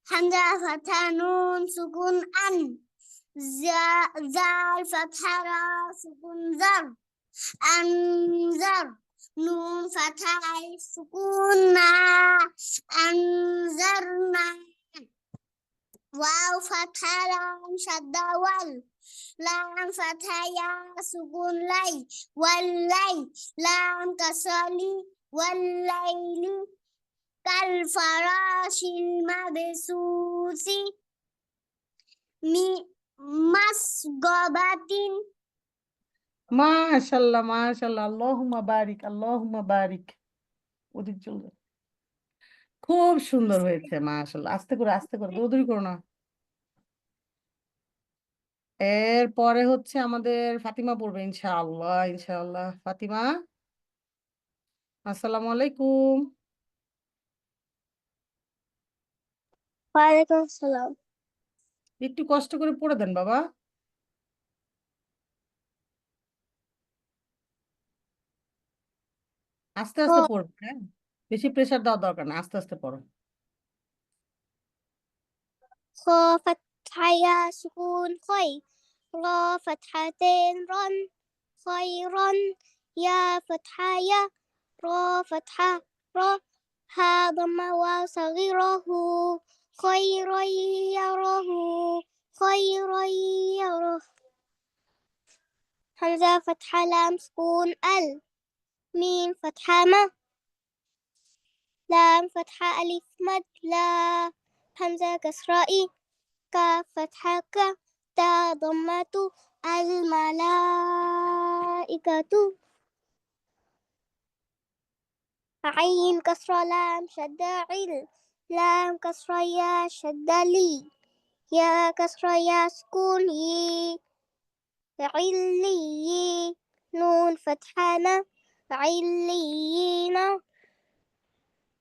হামজা ফাতহা নুন সুকুন আন, জাল ফাতহা রা সুকুন জার, আনজার। নুন ফাতহা আলিফ সুকুন না, আনজারনা। ওয়াও ফাথা লাম শাদ্দা ওয়াল লাম ফাথা ইয়া সুকুন লাই ওয়াল্লাই লাম কাসলি ওয়াল্লাইলি কাল ফারাশিল মাবসুসি মি মাসগাবাতিন। মাশাল্লাহ মাশাল্লাহ, আল্লাহুম্মা বারিক, আল্লাহুম্মা বারিক। ওদিক চলবে। খুব সুন্দর হয়েছে মাশাল্লাহ। আস্তে করে দৌড়দৌড়ি করো না। এরপরে হচ্ছে আমাদের ফাতিমা পড়বে ইনশাআল্লাহ, ইনশাআল্লাহ। ফাতিমা, আসসালামু আলাইকুম। ওয়ালাইকুম আসসালাম। একটু কষ্ট করে পড়ে দেন বাবা। আস্তে আস্তে পড়বে, হ্যাঁ? বেশি প্রেসার দেওয়ার দরকার না, আস্তে আস্তে পড়ো। খ ফাথা ইয়া সুকুন খয় র ফাতহাতেন রন খয়রন ইয়া ফাতহা ইয়া র ফাতহা র হা দাম্মা ওয়াও সাগীরাহু খয়রান ইয়ারাহু খয়রান ইয়ারাহু হামজা ফাতহা লাম সুকুন আল ميم فتحة ما لام فتحة ألف مد لا همزة كسرة إي كاف فتحة ك تا ضمة الملائكة عين كسرة لام شدة عل لام كسرة يا شدة لي يا كسرة يا سكون يي علي نون فتحة ن عليين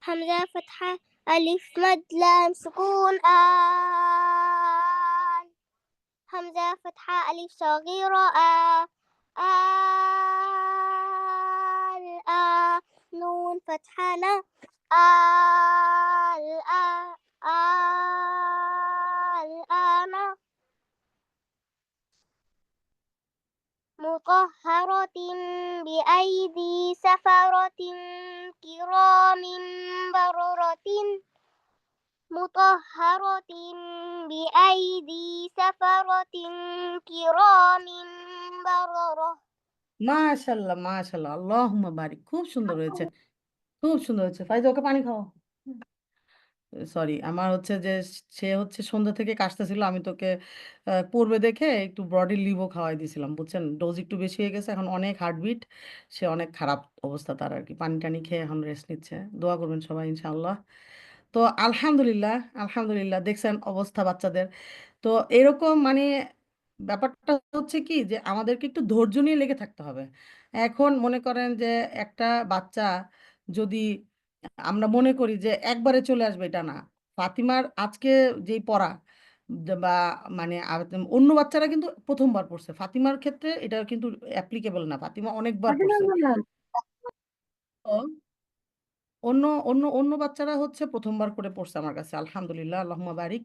همزة فتحة ألف مد لام سكون آل همزة فتحة ألف صغيرة آل نون فتحة ن الآن مطهرة بأيدي سفرة كرام بررة مطهرة بأيدي سفرة كرام بررة মাশাল্লাহ মাশাল্লাহ, আল্লাহুম্মা বারিক। খুব সুন্দর হয়েছে, খুব সুন্দর হয়েছে। ফাইজা, ওকে পানি খাও। সরি, আমার হচ্ছে যে সে হচ্ছে সন্ধ্যা থেকে কাশতেছিল, আমি তোকে পড়বে দেখে একটু বডি লিভও খাওয়াই দিয়েছিলাম, বুঝছেন? ডোজ একটু বেশি হয়ে গেছে, এখন অনেক হার্টবিট, সে অনেক খারাপ অবস্থা তার আর কি। পানি টানি খেয়ে এখন রেস্ট নিচ্ছে। দোয়া করবেন সবাই ইনশাআল্লাহ। তো আলহামদুলিল্লাহ, আলহামদুলিল্লাহ, দেখছেন অবস্থা বাচ্চাদের। তো এরকম মানে ব্যাপারটা হচ্ছে কি যে আমাদেরকে একটু ধৈর্য নিয়ে লেগে থাকতে হবে। এখন মনে করেন যে একটা বাচ্চা যদি আমরা মনে করি যে একবারে চলে আসবে, এটা না। ফাতিমার আজকে যেই পড়া বা মানে অন্য বাচ্চারা কিন্তু প্রথমবার পড়ছে, ফাতিমার ক্ষেত্রে এটা কিন্তু অ্যাপ্লিকেবল না, ফাতিমা অনেকবার পড়ছে। তো অন্য অন্য অন্য বাচ্চারা হচ্ছে প্রথমবার করে পড়ছে আমার কাছে, আলহামদুলিল্লাহ, আল্লাহুম্মা বারিক।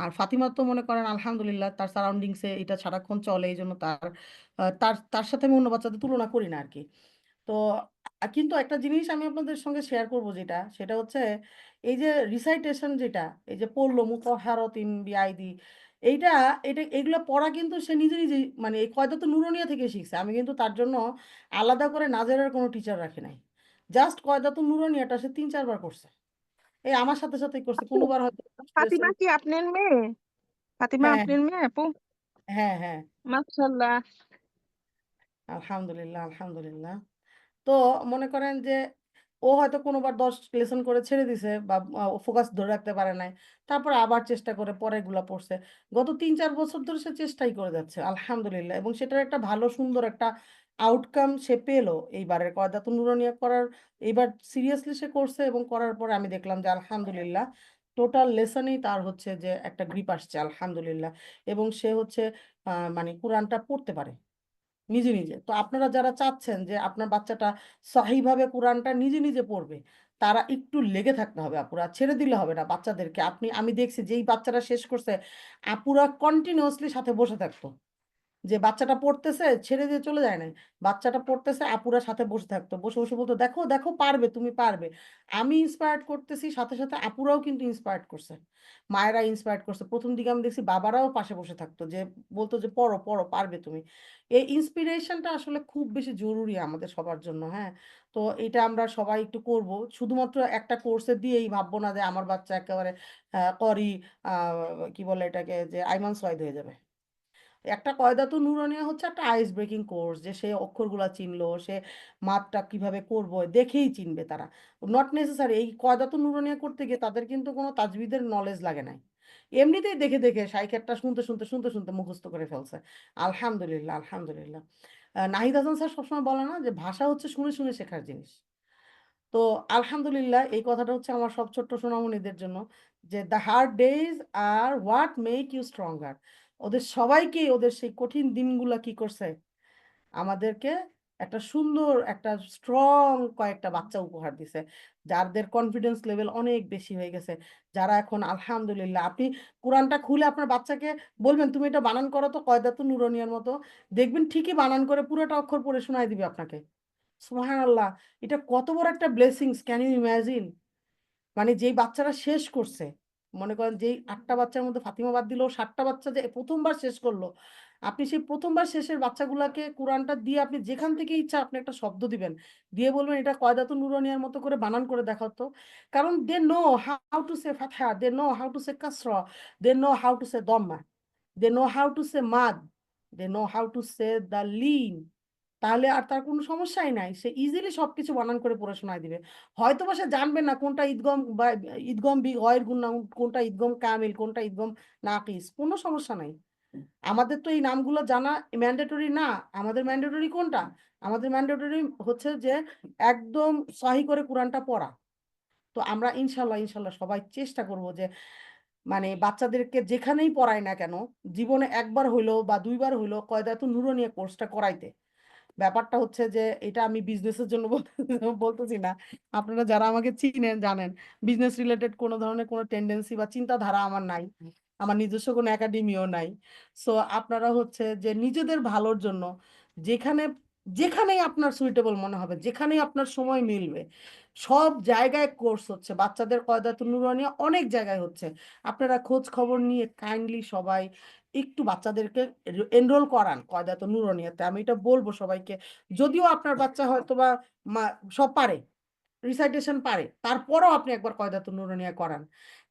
আর ফাতিমা তো মনে করেন আলহামদুলিল্লাহ তার সারাউন্ডিংসে এটা সারাক্ষণ চলে, এই জন্য তার তার তার সাথে আমি অন্য বাচ্চাদের তুলনা করি না আর কি। তো কিন্তু একটা জিনিস আমি আপনাদের সঙ্গে শেয়ার করব, যেটা সেটা হচ্ছে এই যে রিসাইটেশন, যেটা এই যে পড়লো মুতাহহারাতিন বিআইদি, এইটা এটা এগুলো পড়া কিন্তু সে নিজে নিজেই মানে এই কয়দাতুন নুরানিয়া থেকে শিখছে। আমি কিন্তু তার জন্য আলাদা করে নাজেরার কোনো টিচার রাখি নাই। জাস্ট কয়দাতুন নুরানিয়াটা সে 3-4 বার করছে, এই আমার সাথে সাথেই করছে, আপু, কোনোবার হয়তো ফাতিমা কি আপনার মেয়ে? ফাতিমা হ্যাঁ আপনার মেয়ে আপু? হ্যাঁ হ্যাঁ, মাশাআল্লাহ। আলহামদুলিল্লাহ আলহামদুলিল্লাহ। তো মনে করেন যে ও হয়তো কোনোবার 10 লেসন করে ছেড়ে দিছে বা ফোকাস ধরে রাখতে পারে নাই, তারপরে আবার চেষ্টা করে পরে এগুলা পড়ছে। গত 3-4 বছর ধরে সে চেষ্টাই করে যাচ্ছে আলহামদুলিল্লাহ, এবং সেটার একটা ভালো সুন্দর একটা আউটকাম সে পেলো এইবারের কয়দাতুন নুরানিয়া করার। এইবার সিরিয়াসলি সে করছে এবং করার পরে আমি দেখলাম যে আলহামদুলিল্লাহ টোটাল লেসনেই তার হচ্ছে যে একটা গ্রিপ আসছে আলহামদুলিল্লাহ, এবং সে হচ্ছে মানে কোরআনটা পড়তে পারে নিজে নিজে। তো আপনারা যারা চাচ্ছেন যে আপনার বাচ্চাটা সহিভাবে কোরআনটা নিজে নিজে পড়বে, তারা একটু লেগে থাকতে হবে আপুরা, ছেড়ে দিলে হবে না বাচ্চাদেরকে। আমি দেখছি যেই বাচ্চারা শেষ করছে আপুরা কন্টিনিউয়াসলি সাথে বসে থাকতো, যে বাচ্চাটা পড়তেছে ছেড়ে দিয়ে চলে যায় না, বাচ্চাটা পড়তেছে আপুরা সাথে বসে থাকতো, বসে বসে বলতো দেখো দেখো পারবে, তুমি পারবে। আমি ইন্সপায়ার্ড করতেছি, সাথে সাথে আপুরাও কিন্তু ইন্সপায়ার্ড করছে, মায়েরা ইন্সপায়ার্ড করছে। প্রথম দিকে আমি দেখছি বাবারাও পাশে বসে থাকতো, যে বলতো যে পড়ো পড়ো পারবে তুমি। এই ইন্সপিরেশনটা আসলে খুব বেশি জরুরি আমাদের সবার জন্য। হ্যাঁ, তো এটা আমরা সবাই একটু করব, শুধুমাত্র একটা কোর্সে দিয়েই ভাববো না যে আমার বাচ্চা একেবারে করি কি বলে এটাকে, যে আইমান সয়েদ হয়ে যাবে। একটা কয়দাতুন নুরানিয়া হচ্ছে একটা আইস ব্রেকিং কোর্স, যে সে অক্ষরগুলা চিনলো, সে মাপটা কিভাবে করব দেখেই চিনবে তারা। নট নেসেসারি এই কয়দাতুন নুরানিয়া করতে গিয়ে তাদের কিন্তু কোনো তাজবিদের নলেজ লাগে নাই, এমনিতেই দেখে দেখে শাইখেরটা শুনতে শুনতে শুনতে শুনতে মুখস্থ করে ফেলছে। আলহামদুলিল্লাহ আলহামদুলিল্লাহ। নাহিদ হাসান স্যার সবসময় বলে না যে ভাষা হচ্ছে শুনে শুনে শেখার জিনিস। তো আলহামদুলিল্লাহ এই কথাটা হচ্ছে আমার সব ছোট্ট সোনামণিদের জন্য, যে the hard days are what make you stronger. ওদের সবাইকে ওদের সেই কঠিন দিনগুলা কি করছে, আমাদেরকে একটা সুন্দর একটা স্ট্রং কয়েকটা বাচ্চা উপহার দিছে, যাদের কনফিডেন্স লেভেল অনেক বেশি হয়ে গেছে, যারা এখন আলহামদুলিল্লাহ, আপনি কোরআনটা খুলে আপনার বাচ্চাকে বলবেন তুমি এটা বানান করো তো কয়দাতুন নুরানিয়ার মতো, দেখবেন ঠিকই বানান করে পুরোটা অক্ষর পড়ে শোনায় দিবে আপনাকে। সুবহানাল্লাহ, এটা কত বড় একটা ব্লেসিংস, ক্যান ইউ ইমাজিন। মানে যেই বাচ্চারা শেষ করছে, মনে করেন যেই 8টা বাচ্চার মধ্যে ফাতিমা বাদ দিল, 7টা বাচ্চা যে প্রথমবার শেষ করলো, আপনি সেই প্রথমবার শেষের বাচ্চাগুলাকে কোরআনটা দিয়ে আপনি যেখান থেকে ইচ্ছা আপনি একটা শব্দ দিবেন, দিয়ে বলবেন এটা কয়দাতুন নুরানিয়ার মতো করে বানান করে দেখাও তো। কারণ they know how to say ফাতহা, they know how to say কাসরা, they know how to say দম্মা, they know how to say মাদ, they know how to say the লিন। তাহলে আর তার কোনো সমস্যাই নাই, সে ইজিলি সবকিছু বানান করে পড়ে শোনায় দিবে। হয়তো বা সে জানবে না কোনটা ঈদগম বা ঈদগম বি গয়ের গুণনাউন, কোনটা ঈদগম কামিল, কোনটা ঈদগম নাকিস, কোনো সমস্যা নাই। আমাদের তো এই নামগুলো জানা ম্যান্ডেটরি না। আমাদের ম্যান্ডেটরি কোনটা? আমাদের ম্যান্ডেটরি হচ্ছে যে একদম সহি করে কোরআনটা পড়া। তো আমরা ইনশাল্লাহ ইনশাল্লাহ সবাই চেষ্টা করব যে মানে বাচ্চাদেরকে যেখানেই পড়াই না কেন, জীবনে একবার হইলো বা দুইবার হইলো কয়দাতুন নুরানিয়া কোর্সটা করাইতে। ব্যাপারটা হচ্ছে যে এটা আমি বিজনেসের জন্য বলতেছি না, আপনারা যারা আমাকে চিনেন জানেন বিজনেস রিলেটেড কোনো ধরনের কোনো টেন্ডেন্সি বা চিন্তাধারা আমার নাই, আমার নিজস্ব কোনো একাডেমিও নাই। সো আপনারা হচ্ছে যে নিজেদের ভালোর জন্য যেখানে যেখানেই আপনার সুইটেবল মনে হবে, যেখানেই আপনার সময় মিলবে, সব জায়গায় কোর্স হচ্ছে বাচ্চাদের কয়দাতুন নুরানিয়া, অনেক জায়গায় হচ্ছে। আপনারা খোঁজ খবর নিয়ে কাইন্ডলি সবাই একটু বাচ্চাদেরকে এনরোল করান কয়দাতুন নুরানিয়াতে, আমি এটা বলবো সবাইকে। যদিও আপনার বাচ্চা হয়তো বা সব পারে, রিসাইটেশন পারে, তারপরও আপনি একবার কয়দাতুন নুরানিয়া করান।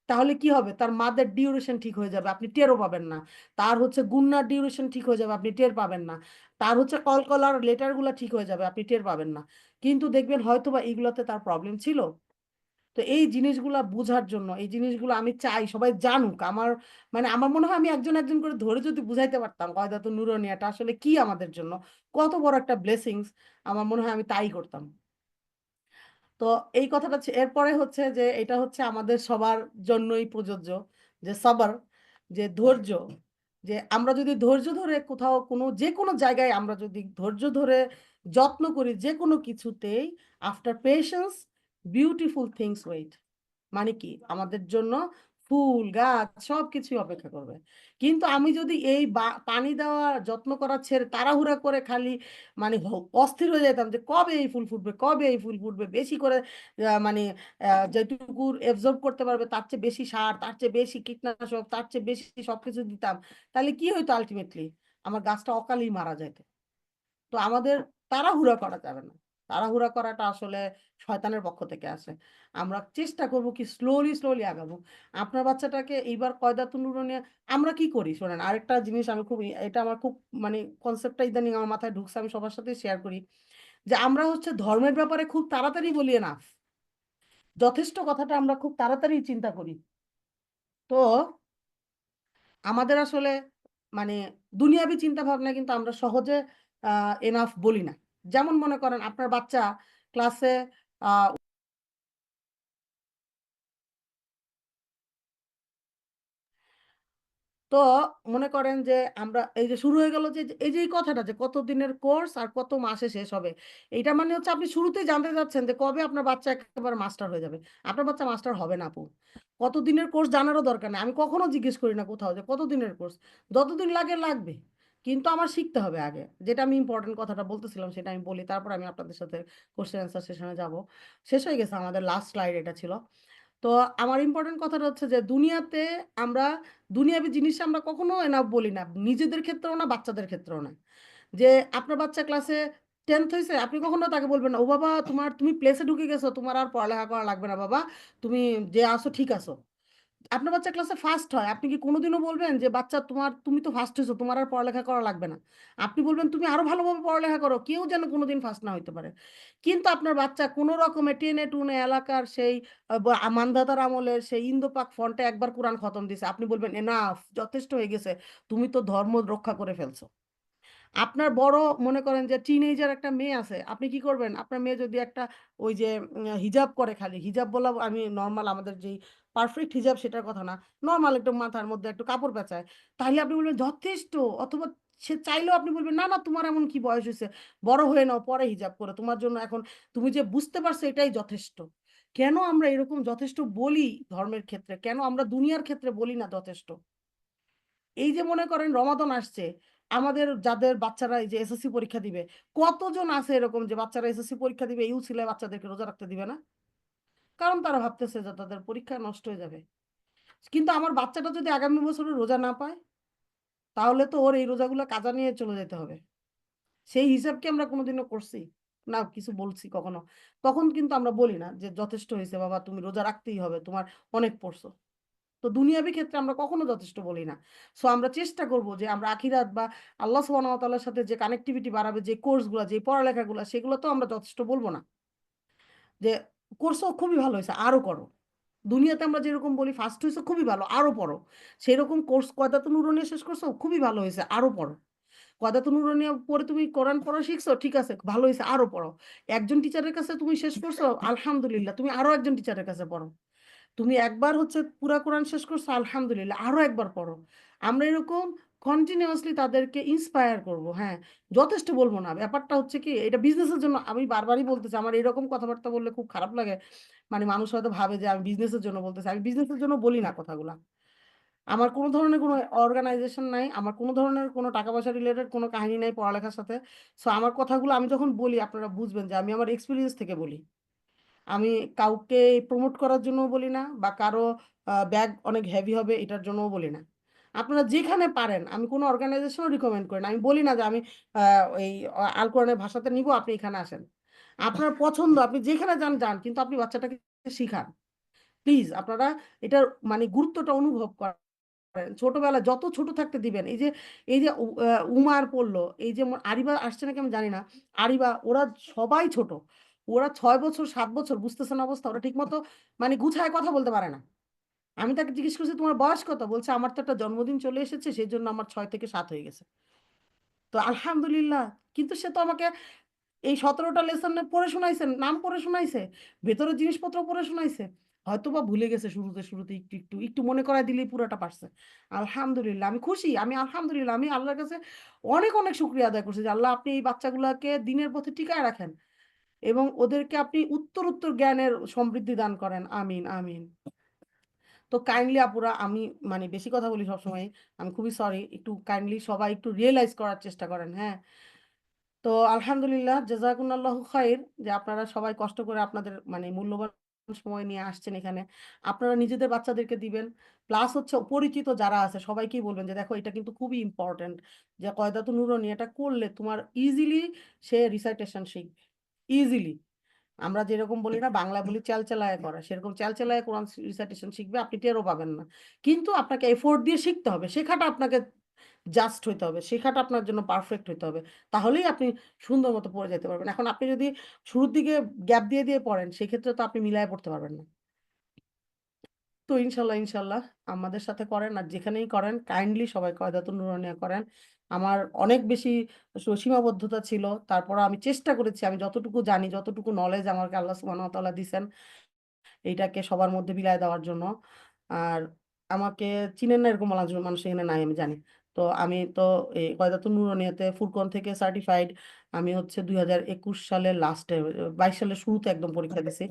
তাহলে কি হবে, তার মাদের ডিউরেশন ঠিক হয়ে যাবে, আপনি টেরও পাবেন না। তার হচ্ছে গুন্নার ডিউরেশন ঠিক হয়ে যাবে, আপনি টের পাবেন না। তার হচ্ছে কলকলার লেটারগুলো ঠিক হয়ে যাবে, আপনি টের পাবেন না। কিন্তু দেখবেন হয়তো বা এইগুলোতে তার প্রবলেম ছিল। তো এই জিনিসগুলা বোঝার জন্য, এই জিনিসগুলো আমি চাই সবাই জানুক। আমার মানে আমার মনে হয় আমি একজন একজন করে ধরে যদি বুঝাইতে পারতাম কয়দাতুন নুরানিয়াটা আসলে কি আমাদের জন্য, কত বড় একটা ব্লেসিংস, আমার মনে হয় আমি তাই করতাম। তো এই কথাটা এরপরে হচ্ছে যে এটা হচ্ছে আমাদের সবার জন্যই প্রযোজ্য, যে সবর, যে ধৈর্য। যে আমরা যদি ধৈর্য ধরে কোথাও কোনো যে কোনো জায়গায় আমরা যদি ধৈর্য ধরে যত্ন করি যে কোনো কিছুতেই, after patience beautiful things wait. মানে কি আমাদের জন্য ফুল গাছ সবকিছুই অপেক্ষা করবে। কিন্তু আমি যদি এই পানি দেওয়া যত্ন করা ছেড়ে তাড়াহুড়া করে খালি মানে অস্থির হয়ে যেতাম যে কবে এই ফুল ফুটবে, কবে এই ফুল ফুটবে, বেশি করে মানে যেটুকু এবজর্ব করতে পারবে তার চেয়ে বেশি সার, তার চেয়ে বেশি কীটনাশক, তার চেয়ে বেশি সবকিছু দিতাম, তাহলে কি হইতো আলটিমেটলি আমার গাছটা অকালেই মারা যেত। তো আমাদের তাড়াহুড়া করা যাবে না, তাড়াহুড়া করাটা আসলে শয়তানের পক্ষ থেকে আসে। আমরা চেষ্টা করব কি স্লোলি স্লোলি আগাবো। আপনার বাচ্চাটাকে এইবার কয়দাতুন নুরানিয়া আমরা কি করি শোনেন, আরেকটা জিনিস আমি খুব এটা আমার খুব মানে কনসেপ্টটা ইদানিং আমার মাথায় ঢুকছে, আমি সবার সাথে শেয়ার করি, যে আমরা হচ্ছে ধর্মের ব্যাপারে খুব তাড়াতাড়ি বলি না, যথেষ্ট কথাটা আমরা খুব তাড়াতাড়ি চিন্তা করি। তো আমাদের আসলে মানে দুনিয়াবি চিন্তা ভাবনা কিন্তু আমরা সহজে এনাফ বলি না। যেমন মনে করেন আপনার বাচ্চা ক্লাসে তো মনে করেন যে আমরা এই যে শুরু হয়ে গেল যে এই যে এই কথাটা যে কত দিনের কোর্স আর কত মাসে শেষ হবে, এইটা মানে হচ্ছে আপনি শুরুতেই জানতে যাচ্ছেন যে কবে আপনার বাচ্চা একেবারে মাস্টার হয়ে যাবে। আপনার বাচ্চা মাস্টার হবে না আপু। কত দিনের কোর্স জানারও দরকার নেই, আমি কখনো জিজ্ঞেস করি না কোথাও যে কত দিনের কোর্স, যতদিন লাগে লাগবে। কিন্তু আমার শিখতে হবে আগে। যেটা আমি ইম্পর্টেন্ট কথাটা বলতেছিলাম সেটা আমি বলি, তারপর আমি আপনাদের সাথে কোশ্চেন অ্যান্সার সেশনে যাব। শেষ হয়ে গেছে আমাদের লাস্ট স্লাইড এটা ছিল। তো আমার ইম্পর্টেন্ট কথাটা হচ্ছে যে দুনিয়াতে আমরা দুনিয়াবি জিনিস আমরা কখনো এনাফ বলি না, নিজেদের ক্ষেত্রেও না, বাচ্চাদের ক্ষেত্রেও না। যে আপনার বাচ্চা ক্লাসে 10th হয়েছে, আপনি কখনো তাকে বলবেন না, ও বাবা তুমি প্লেসে ঢুকে গেছো, তোমার আর পড়ালেখা করা লাগবে না বাবা, তুমি যে আসো ঠিক আছো। আপনার বাচ্চা ক্লাসে ফার্স্ট হয়, আপনি কি কোনোদিনও বলবেন যে বাচ্চা তুমি তো ফার্স্ট হয়েছো, তোমার আর পড়ালেখা করা লাগবে না? আপনি বলবেন তুমি আরো ভালোভাবে পড়ালেখা করো, কেউ যেন কোনোদিন ফার্স্ট না হইতে পারে। কিন্তু আপনার বাচ্চা কোনো রকমে টেনে টুনে এলাকার সেই মানধাতার আমলের সেই ইন্দোপাক ফন্টে একবার কোরআন খতম দিছে, আপনি বলবেন এনাফ, যথেষ্ট হয়ে গেছে, তুমি তো ধর্ম রক্ষা করে ফেলছো। আপনার বড় মনে করেন যে টিনেজার একটা মেয়ে আছে, আপনি কি করবেন? আপনার মেয়ে যদি একটা ওই যে হিজাব করে, খালি হিজাব বলা আমি নর্মাল আমাদের যেই পারফেক্ট হিজাব সেটার কথা না, নর্মাল একটু মাথার মধ্যে একটু কাপড় পেঁচায়, তাহলে আপনি বলবেন যথেষ্ট। অথবা সে চাইলেও আপনি বলবেন না না, তোমার এমন কি বয়স হয়েছে, বড় হয়ে নাও, পরে হিজাব করে, তোমার জন্য এখন তুমি যে বুঝতে পারছো এটাই যথেষ্ট। কেন আমরা এরকম যথেষ্ট বলি ধর্মের ক্ষেত্রে, কেন আমরা দুনিয়ার ক্ষেত্রে বলি না যথেষ্ট? এই যে মনে করেন রমাদান আসছে, আমাদের যাদের বাচ্চারা এই যে এসএসসি পরীক্ষা দিবে, কতজন আছে এরকম যে বাচ্চারা এসএসসি পরীক্ষা দিবে এই উছিলায় বাচ্চাদেরকে রোজা রাখতে দিবে না? কারণ তারা ভাবতেছে যে তাদের পরীক্ষা নষ্ট হয়ে যাবে। কিন্তু আমার বাচ্চাটা যদি আগামী বছরে রোজা না পায়, তাহলে তো ওর এই রোজাগুলো কাজা নিয়ে চলে যেতে হবে। সেই হিসাব কি আমরা কোনোদিনও করছি? না, কিছু বলছি কখনো? তখন কিন্তু আমরা বলি না যে যথেষ্ট হয়েছে বাবা, তুমি রোজা রাখতেই হবে, তোমার অনেক পড়ছো। তো দুনিয়াবি ক্ষেত্রে আমরা কখনো যথেষ্ট বলি না। সো আমরা চেষ্টা করব যে আমরা আখিরাত বা আল্লাহ সুবহানাহু ওয়া তাআলার সাথে যে কানেক্টিভিটি বাড়াবে যে কোর্সগুলো, যে পড়ালেখাগুলো, সেগুলো তো আমরা যথেষ্ট বলবো না। যে কোর্সও খুবই ভালো হয়েছে, আরো করো। দুনিয়াতে আমরা যেরকম বলি ফার্স্ট হয়েছে খুবই ভালো, আরো পড়ো। সেরকম কোর্স কয়দাতুন নুরানিয়া শেষ করছো, খুবই ভালো হয়েছে, আরো পড়ো। কয়দাতুন নুরানিয়া পড়ে তুমি কোরআন পড়া শিখছো, ঠিক আছে, ভালো হয়েছে, আরো পড়ো। একজন টিচারের কাছে তুমি শেষ করছো, আলহামদুলিল্লাহ, তুমি আরো একজন টিচারের কাছে পড়ো। তুমি একবার হচ্ছে পুরা কোরআন শেষ করছো, আলহামদুলিল্লাহ, আরো একবার পড়ো। আমরা এরকম কন্টিনিউয়াসলি তাদেরকে ইন্সপায়ার করব। হ্যাঁ, যথেষ্ট বলবো না। ব্যাপারটা হচ্ছে কি, এটা বিজনেসের জন্য, আমি বারবারই বলতেছি, আমার এরকম কথাবার্তা বললে খুব খারাপ লাগে। মানে মানুষ হয়তো ভাবে যে আমি বিজনেসের জন্য বলতেছি, আমি বিজনেসের জন্য বলি না কথাগুলা। আমার কোনো ধরনের কোনো অর্গানাইজেশন নাই, আমার কোনো ধরনের কোনো টাকা পয়সা রিলেটেড কোনো কাহিনী নাই পড়ালেখার সাথে। সো আমার কথাগুলো আমি যখন বলি আপনারা বুঝবেন যে আমি আমার এক্সপিরিয়েন্স থেকে বলি। আমি কাউকে প্রমোট করার জন্য বলি না, বা কারো ব্যাগ অনেক হেভি হবে এটার জন্যও বলি না। আপনারা যেখানে পারেন, আমি কোনো অর্গানাইজেশনও রিকমেন্ড করি না, আমি বলি না যে আমি এই আল কোরআনের ভাষাতে নিব, আপনি এখানে আসেন। আপনার পছন্দ, আপনি যেখানে যান যান, কিন্তু আপনি বাচ্চাটাকে শিখান প্লিজ। আপনারা এটার মানে গুরুত্বটা অনুভব করেন, ছোটবেলায় যত ছোট থাকতে দিবেন। এই যে উমার পড়লো, এই যে আরিবা আসছে নাকি আমি জানি না, আরিবা, ওরা সবাই ছোট, ওরা 6 বছর 7 বছর, বুঝতেছেন অবস্থা, ওরা ঠিক মতো মানে গুছায় কথা বলতে পারে না। আমি তাকে জিজ্ঞেস করছি তোমার বয়স কত, বলছে আমার তো একটা জন্মদিন চলে এসেছে, সেই জন্য আমার 6 থেকে 7 হয়ে গেছে। তো আলহামদুলিল্লাহ। কিন্তু সে তো আমাকে এই 17টা লেসনে পড়ে শোনাইছেন, নাম পড়ে শোনাইছে, ভেতরের জিনিসপত্র পড়ে শোনাইছে। হয়তো বা ভুলে গেছে শুরুতে শুরুতে একটু একটু একটু মনে করায় দিলেই পুরোটা পারছে। আলহামদুলিল্লাহ, আমি খুশি, আমি আলহামদুলিল্লাহ, আমি আল্লাহর কাছে অনেক অনেক শুকরিয়া আদায় করছি যে আল্লাহ আপনি এই বাচ্চাগুলোকে দিনের পথে টিকায় রাখেন এবং ওদেরকে আপনি উত্তর উত্তর জ্ঞানের সমৃদ্ধি দান করেন। আমিন আমিন। তো কাইন্ডলি আপুরা, আমি মানে বেশি কথা বলি সবসময়, আমি খুবই সরি, একটু কাইন্ডলি সবাই একটু রিয়েলাইজ করার চেষ্টা করেন। হ্যাঁ, তো আলহামদুলিল্লাহ, জাযাকুমুল্লাহু খাইর, যে আপনারা সবাই কষ্ট করে আপনাদের মানে মূল্যবান সময় নিয়ে আসছেন এখানে। আপনারা নিজেদের বাচ্চাদেরকে দিবেন, প্লাস হচ্ছে পরিচিত যারা আছে সবাইকেই বলবেন যে দেখো এটা কিন্তু খুবই ইম্পর্টেন্ট, যে কয়দাতুন নুরানী এটা করলে তোমার ইজিলি সে রিসাইটেশন শিখবে ইজিলি। আমরা যেরকম বলি না, বাংলায় বলি চালচালায় করা, সেরকম চালচালায় কোরআন রিসাইটেশন শিখবে, আপনি টেরও পাবেন না। কিন্তু আপনাকে এফোর্ট দিয়ে শিখতে হবে, শেখাটা আপনাকে জাস্ট হইতে হবে, শেখাটা আপনার জন্য পারফেক্ট হইতে হবে, তাহলেই আপনি সুন্দর মতো পড়ে যেতে পারবেন। এখন আপনি যদি শুরুর দিকে গ্যাপ দিয়ে দিয়ে পড়েন, সেক্ষেত্রে তো আপনি মিলায় পড়তে পারবেন না। তো ইনশাল্লাহ ইনশাল্লাহ আমাদের সাথে করেন, আর যেখানেই করেন কাইন্ডলি সবাই কয়দাতুন নুরানিয়া করেন। আমার অনেক বেশি সীমাবদ্ধতা ছিল, তারপর আমি চেষ্টা করেছি, আমি যতটুকু জানি, যতটুকু নলেজ আমাকে আল্লাহ সুবহানাহু ওয়া তাআলা দিছেন, এইটাকে সবার মধ্যে বিলাই দেওয়ার জন্য। আর আমাকে চিনেন না এরকম মানুষ মানুষ এখানে নাই, আমি জানি। তো আমি তো এই কয়দাতুন নুরানিয়াতে ফুরকন থেকে সার্টিফাইড। আমি হচ্ছে 2021 সালের লাস্টে, 22 সালের শুরুতে একদম পরীক্ষা দিছি,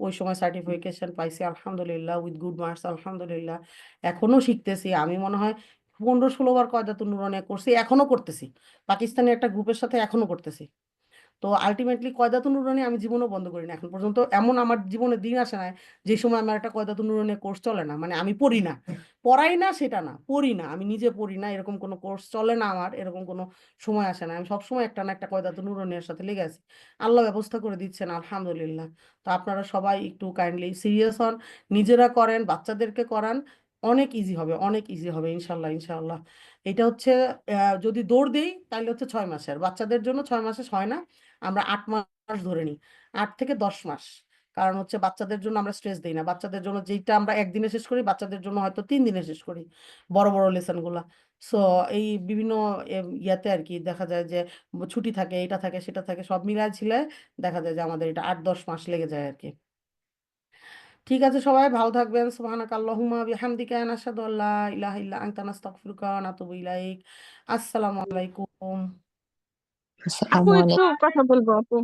ওই সময় সার্টিফিকেশন পাইছি আলহামদুলিল্লাহ, উইথ গুড মার্কস আলহামদুলিল্লাহ। এখনো শিখতেছি, আমি মনে হয় 15-16 বার কয়দাতুন নুরানিয়া করছি, এখনো করতেছি, পাকিস্তানি একটা গ্রুপের সাথে এখনো করতেছি। তো আলটিমেটলি কয়দাতুন নুরানি আমি জীবনও বন্ধ করি না এখন পর্যন্ত। এমন আমার জীবনে দিন আসে না যে সময় আমার একটা কয়দাতুন নুরানিয়া কোর্স চলে না, মানে আমি পড়ি না, পড়াই না সেটা না, পড়ি না, আমি নিজে পড়ি না, এরকম কোনো কোর্স চলে না আমার, এরকম কোনো সময় আসে না। আমি সবসময় একটা না একটা কয়দাতুন নুরানিয়ার সাথে লেগে আছি। আল্লাহ ব্যবস্থা করে দিচ্ছেন আলহামদুলিল্লাহ। তো আপনারা সবাই একটু কাইন্ডলি সিরিয়াস হন, নিজেরা করেন, বাচ্চাদেরকে করান, অনেক ইজি হবে, অনেক ইজি হবে ইনশাল্লাহ ইনশাল্লাহ। এটা হচ্ছে যদি দৌড় দিই তাহলে হচ্ছে 6 মাসের, বাচ্চাদের জন্য 6 মাসে হয় না, আমরা 8 মাস ধরে নিই, 8 থেকে 10 মাস। কারণ হচ্ছে বাচ্চাদের জন্য আমরা স্ট্রেস দিই না, বাচ্চাদের জন্য যেটা আমরা একদিনে শেষ করি বাচ্চাদের জন্য হয়তো 3 দিনে শেষ করি বড় বড় লেসন গুলা। সো এই বিভিন্ন ইয়াতে আর কি দেখা যায় যে ছুটি থাকে, এটা থাকে সেটা থাকে, সব মিলায় ছিলায় দেখা যায় যে আমাদের এটা 8-10 মাস লেগে যায় আর কি। ঠিক আছে, সবাই ভালো থাকবেন। সুবহানাকা আল্লাহুম্মা বিহামদিকা নাশহাদু আল্লা ইলাহা ইল্লা আনতা নাস্তাগফিরুকা ওয়া নাতুবু ইলাইক। আসসালামু আলাইকুম। আপু একটু কথা বলবো আপু।